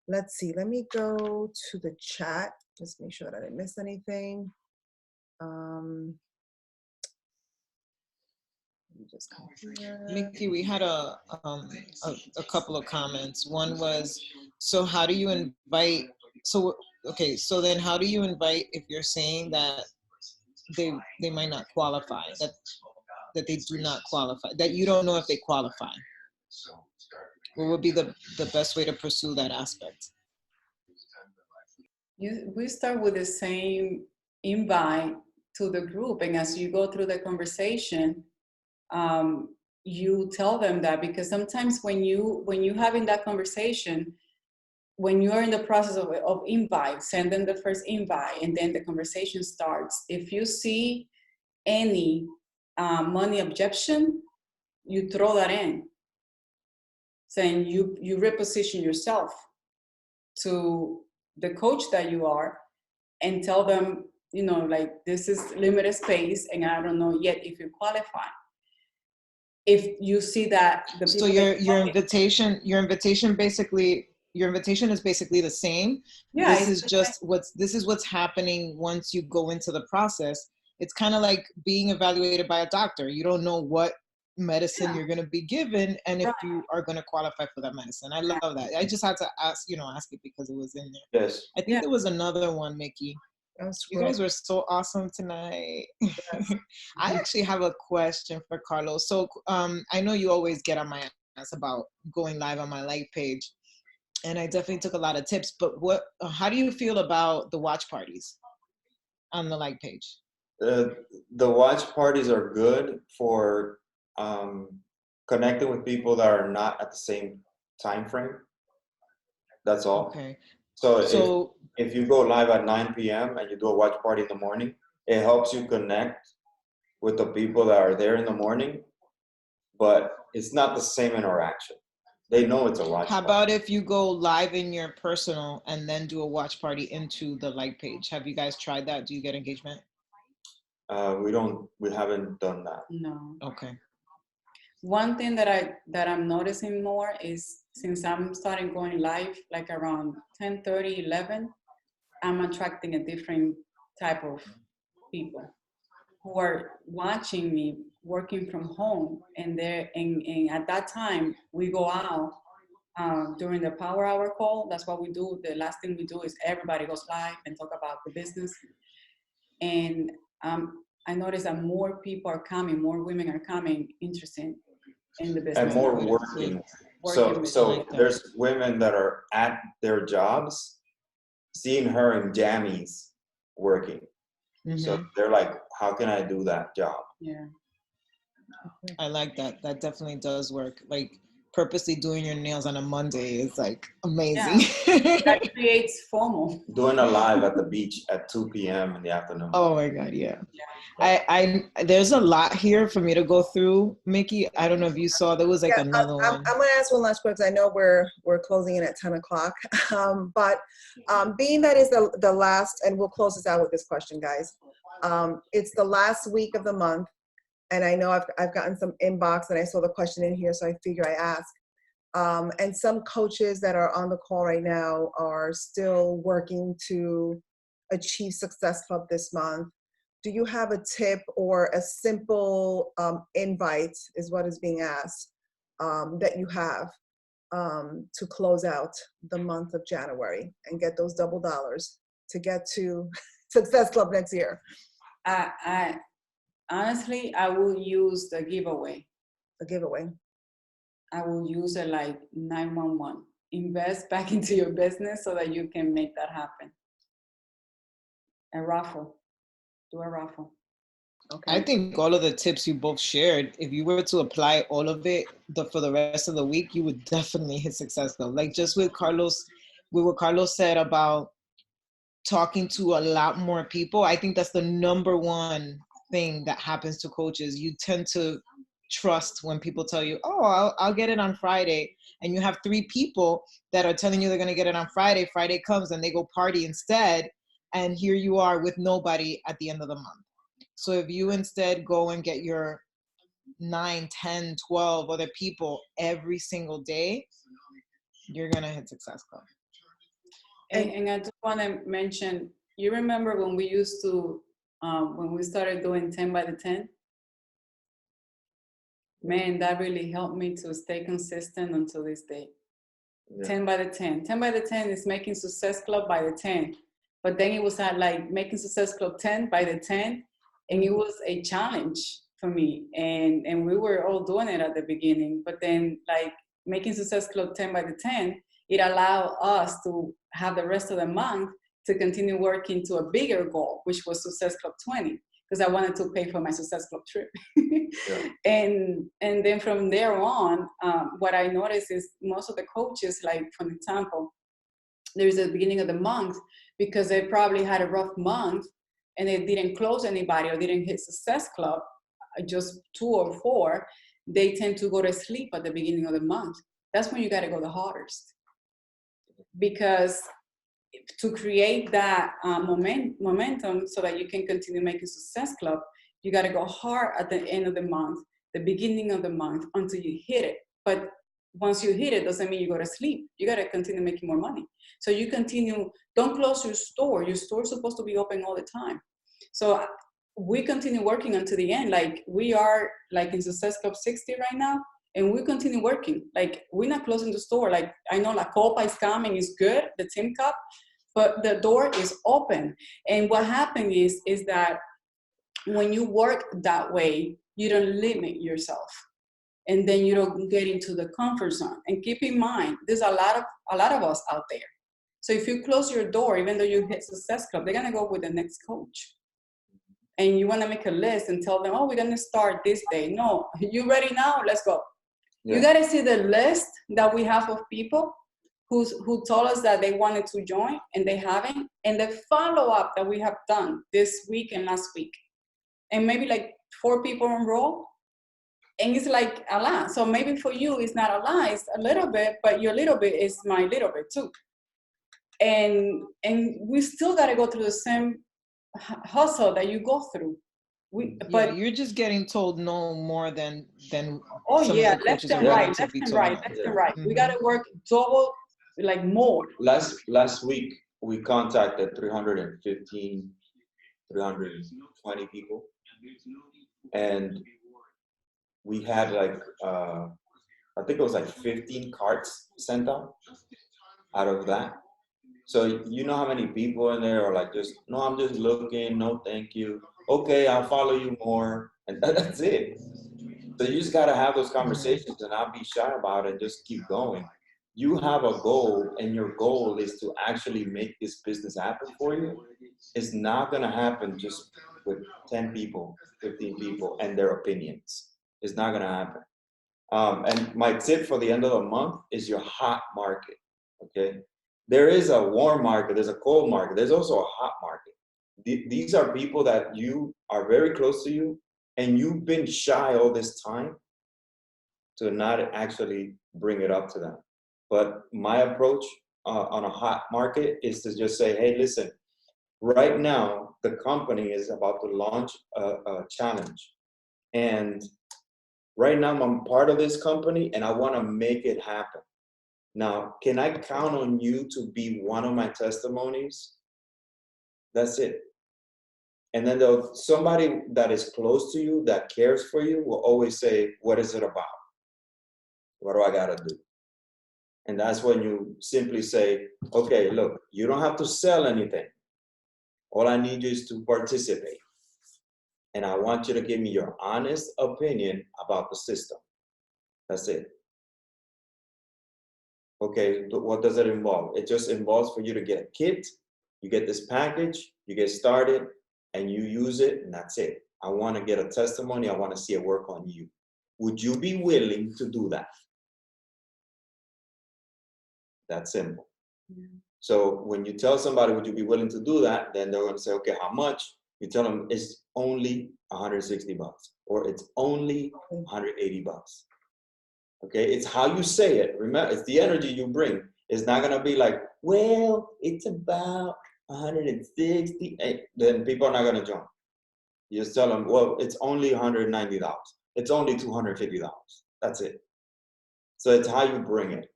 Let's see. Let me go to the chat. Just make sure that I didn't miss anything. Just come here. Mickey, we had a couple of comments. One was, so how do you invite? So then how do you invite if you're saying that they might not qualify, that they do not qualify, that you don't know if they qualify? What would be the best way to pursue that aspect? We start with the same invite to the group, and as you go through the conversation, you tell them that, because sometimes when you having that conversation, when you're in the process of invite, send them the first invite, and then the conversation starts. If you see any money objection, you throw that in, saying you reposition yourself to the coach that you are, and tell them, this is limited space, and I don't know yet if you qualify. If you see that the people, so your invitation is basically the same. Yeah, this is what's happening once you go into the process. It's kind of like being evaluated by a doctor. You don't know what medicine Yeah. you're going to be given and if Right. you are going to qualify for that medicine. I love that. I just had to ask it because it was in there. Yes. I think Yeah. there was another one, Mickey. You guys were so awesome tonight. I actually have a question for Carlos. So I know you always get on my ass about going live on my like page, and I definitely took a lot of tips. But how do you feel about the watch parties on the like page? The watch parties are good for connecting with people that are not at the same time frame. That's all. Okay. So So if you go live at 9 p.m. and you do a watch party in the morning, it helps you connect with the people that are there in the morning, but it's not the same interaction. They know it's a watch how party. about if you go live in your personal and then do a watch party into the like page? Have you guys tried that? Do you get engagement? We haven't done that. No. Okay. One thing that I'm noticing more is since I'm starting going live like around 10:30, 11, I'm attracting a different type of people who are watching me working from home, and at that time we go out during the power hour call. That's what we do. The last thing we do is everybody goes live and talk about the business. And I notice that more people are coming, more women are coming interested in the business. And more Good. working. Working with So like that. there's women that are at their jobs, seeing her in jammies working. So Mhm. they're like, how can I do that job? Yeah. I like that. That definitely does work. Like purposely doing your nails on a Monday is like amazing. That creates FOMO. Doing a live at the beach at 2 p.m. in the afternoon. Oh my God, yeah. Yeah. I there's a lot here for me to go through, Mickey. I don't know if you saw, there was like another one. I'm going to ask one last question because I know we're closing in at 10 o'clock. But being that is the last, and we'll close this out with this question, guys. It's the last week of the month, and I know I've gotten some inbox, and I saw the question in here, so I figure I ask. And some coaches that are on the call right now are still working to achieve Success Club this month. Do you have a tip or a simple invite is what is being asked that you have to close out the month of January and get those double dollars to get to Success Club next year? I honestly, I will use the giveaway. A giveaway. I will use it like 911. Invest back into your business so that you can make that happen. A raffle. Do a raffle. Okay. I think all of the tips you both shared, if you were to apply all of it for the rest of the week, you would definitely hit Success Club. Like just with what Carlos said about talking to a lot more people, I think that's the number one thing that happens to coaches. You tend to trust when people tell you, oh, I'll get it on Friday. And you have 3 people that are telling you they're going to get it on Friday. Friday comes and they go party instead. And here you are with nobody at the end of the month. So if you instead go and get your 9, 10, 12 other people every single day, you're going to hit Success Club. And I just want to mention, you remember when we used to, when we started doing 10 by the 10? Man, that really helped me to stay consistent until this day. Yeah. 10 by the 10. 10 by the 10 is making Success Club by the 10. But then it was like making Success Club 10 by the 10. And it was a challenge for me. And we were all doing it at the beginning. But then like making Success Club 10 by the 10, it allowed us to have the rest of the month to continue working to a bigger goal, which was Success Club 20. Because I wanted to pay for my Success Club trip. Yeah. And then from there on, what I noticed is most of the coaches, like for example, there's a beginning of the month because they probably had a rough month and they didn't close anybody or didn't hit Success Club, just 2 or 4, they tend to go to sleep at the beginning of the month. That's when you got to go the hardest. Because to create that momentum so that you can continue making Success Club, you got to go hard at the end of the month, the beginning of the month, until you hit it. But once you hit it, doesn't mean you go to sleep. You got to continue making more money. So you continue, don't close your store. Your store is supposed to be open all the time. So we continue working until the end. Like we are like in Success Club 60 right now, and we continue working. Like we're not closing the store. Like I know La Copa is coming, is good, the Team Cup, but the door is open. And what happened is that when you work that way, you don't limit yourself. And then you don't get into the comfort zone. And keep in mind, there's a lot of us out there. So if you close your door, even though you hit Success Club, they're gonna go with the next coach. And you wanna make a list and tell them, oh, we're gonna start this day. No, you ready now? Let's go. Yeah. You gotta see the list that we have of people who told us that they wanted to join and they haven't, and the follow-up that we have done this week and last week. And maybe like 4 people enroll, and it's like a lot. So maybe for you, it's not a lot, it's a little bit, but your little bit is my little bit too. And we still gotta go through the same hustle that you go through. But you're just getting told no more than oh some yeah, of the coaches left and right. Mm-hmm. We gotta work double, like more. Last week we contacted 315, 320 people, and we had like I think it was like 15 cards sent out of that. So you know how many people in there are like, just no, I'm just looking, no thank you, okay, I'll follow you more, and that's it. So you just gotta have those conversations and not be shy about it, just keep going. You have a goal, and your goal is to actually make this business happen for you. It's not gonna happen just with 10 people, 15 people and their opinions. It's not gonna happen. And my tip for the end of the month is your hot market, okay? There is a warm market, there's a cold market, there's also a hot market. These are people that you are very close to you, and you've been shy all this time to not actually bring it up to them. But my approach on a hot market is to just say, hey, listen, right now, the company is about to launch a challenge. And right now, I'm part of this company, and I want to make it happen. Now, can I count on you to be one of my testimonies? That's it. And then somebody that is close to you, that cares for you, will always say, what is it about? What do I got to do? And that's when you simply say, okay, look, you don't have to sell anything. All I need you is to participate. And I want you to give me your honest opinion about the system. That's it. Okay, what does it involve? It just involves for you to get a kit, you get this package, you get started, and you use it, and that's it. I want to get a testimony. I want to see it work on you. Would you be willing to do that? That's simple. Yeah. So when you tell somebody, would you be willing to do that? Then they're going to say, okay, how much? You tell them it's only $160 or it's only $180. Okay, it's how you say it. Remember, it's the energy you bring. It's not going to be like, well, it's about 160. Then people are not going to join. You just tell them, well, it's only $190. It's only $250. That's it. So it's how you bring it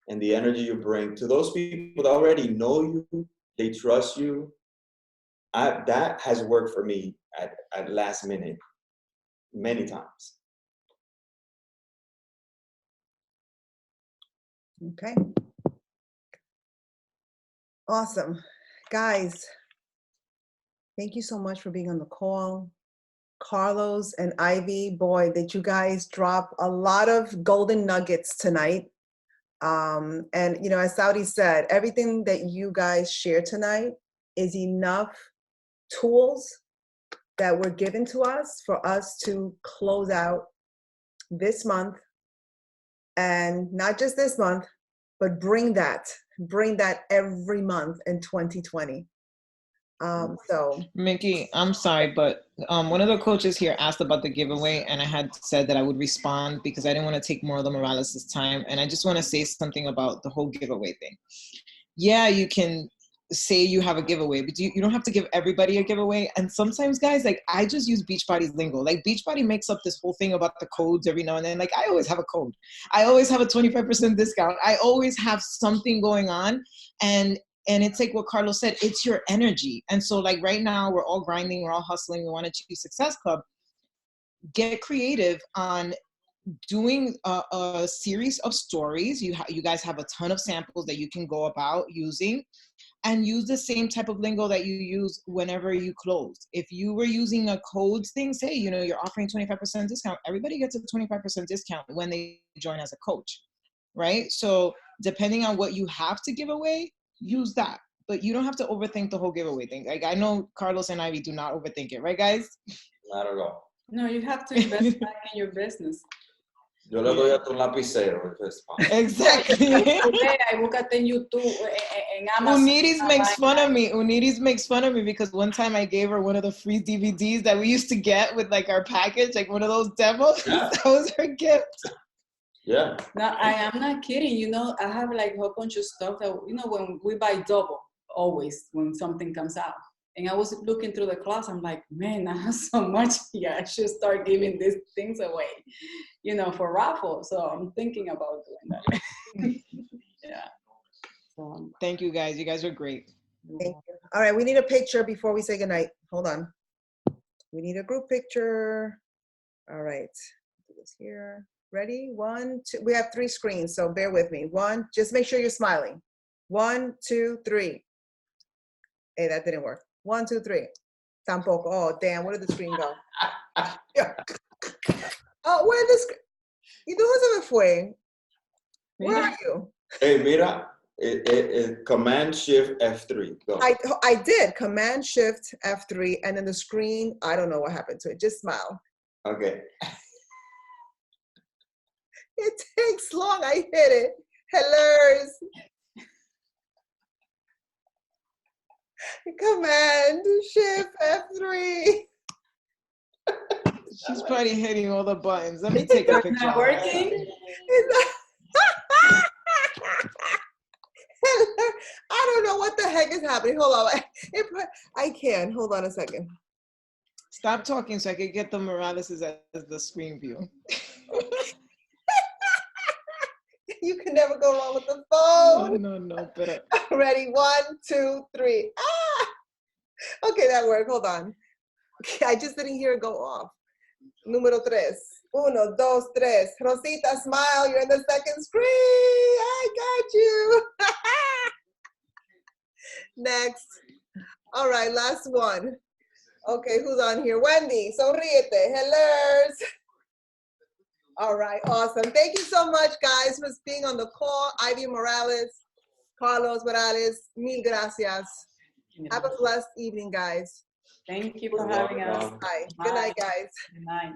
and the energy you bring to those people that already know you, they trust you. That has worked for me at last minute many times. Okay. Awesome. Guys, thank you so much for being on the call. Carlos and Ivy, boy, did you guys drop a lot of golden nuggets tonight. And, you know, as Saudi said, everything that you guys share tonight is enough tools that were given to us for us to close out this month. And not just this month, but bring that every month in 2020. So Mickey, I'm sorry, but one of the coaches here asked about the giveaway, and I had said that I would respond because I didn't want to take more of the Morales' time. And I just want to say something about the whole giveaway thing. Yeah, you can say you have a giveaway, but you don't have to give everybody a giveaway. And sometimes, guys, like, I just use Beachbody's lingo. Like, Beachbody makes up this whole thing about the codes every now and then. Like, I always have a code. I always have a 25% discount. I always have something going on. And And it's like what Carlos said, it's your energy. And so like right now we're all grinding, we're all hustling, we want to achieve Success Club. Get creative on doing a series of stories. You guys have a ton of samples that you can go about using, and use the same type of lingo that you use whenever you close. If you were using a codes thing, say, you know, you're offering 25% discount, everybody gets a 25% discount when they join as a coach, right? So depending on what you have to give away, use that. But you don't have to overthink the whole giveaway thing. Like I know Carlos and Ivy do not overthink it, right guys? Not at all. No, you have to invest back in your business. Yo le doy hasta un lapicero. If it's possible. Exactly. Y búscate en YouTube, en Amazon. Uniris makes fun of me. Uniris makes fun of me because one time I gave her one of the free DVDs that we used to get with like our package, like one of those demos. Yeah. That was her gift. Yeah. No, I am not kidding. You know, I have like a whole bunch of stuff that, you know, when we buy double, always when something comes out. And I was looking through the class, I'm like, man, I have so much here. I should start giving these things away, you know, for raffle. So I'm thinking about doing that. Yeah. So, Thank you guys. You guys are great. Thank you. All right, we need a picture before we say goodnight. Hold on. We need a group picture. All right, do this here. Ready? 1, 2. We have 3 screens, so bear with me. 1, just make sure you're smiling. 1, 2, 3. Hey, that didn't work. 1, 2, 3. Tampoco. Oh, damn, where did the screen go? Oh, where did the screen? ¿Y dónde se me fue? Where are you? Hey, mira, Command Shift F3. Go. I did Command Shift F3, and then the screen, I don't know what happened to it. Just smile. Okay. It takes long. I hit it. Hello. Command Shift F3. She's probably hitting all the buttons. Let me take a picture. not working? I don't know what the heck is happening. Hold on. I can. Hold on a second. Stop talking so I can get the Morales as the screen view. You can never go wrong with the phone. No. But Ready? 1, 2, 3. Ah! Okay, that worked. Hold on. Okay, I just didn't hear it go off. Número 3. 1, 2, 3. Rosita, smile. You're in the second screen. I got you. Next. All right, last one. Okay, who's on here? Wendy, sonríete. Hello. All right, awesome. Thank you so much, guys, for being on the call. Ivy Morales, Carlos Morales, mil gracias. Have a blessed evening, guys. Thank you for having us. Bye. Bye. Good night, guys. Good night.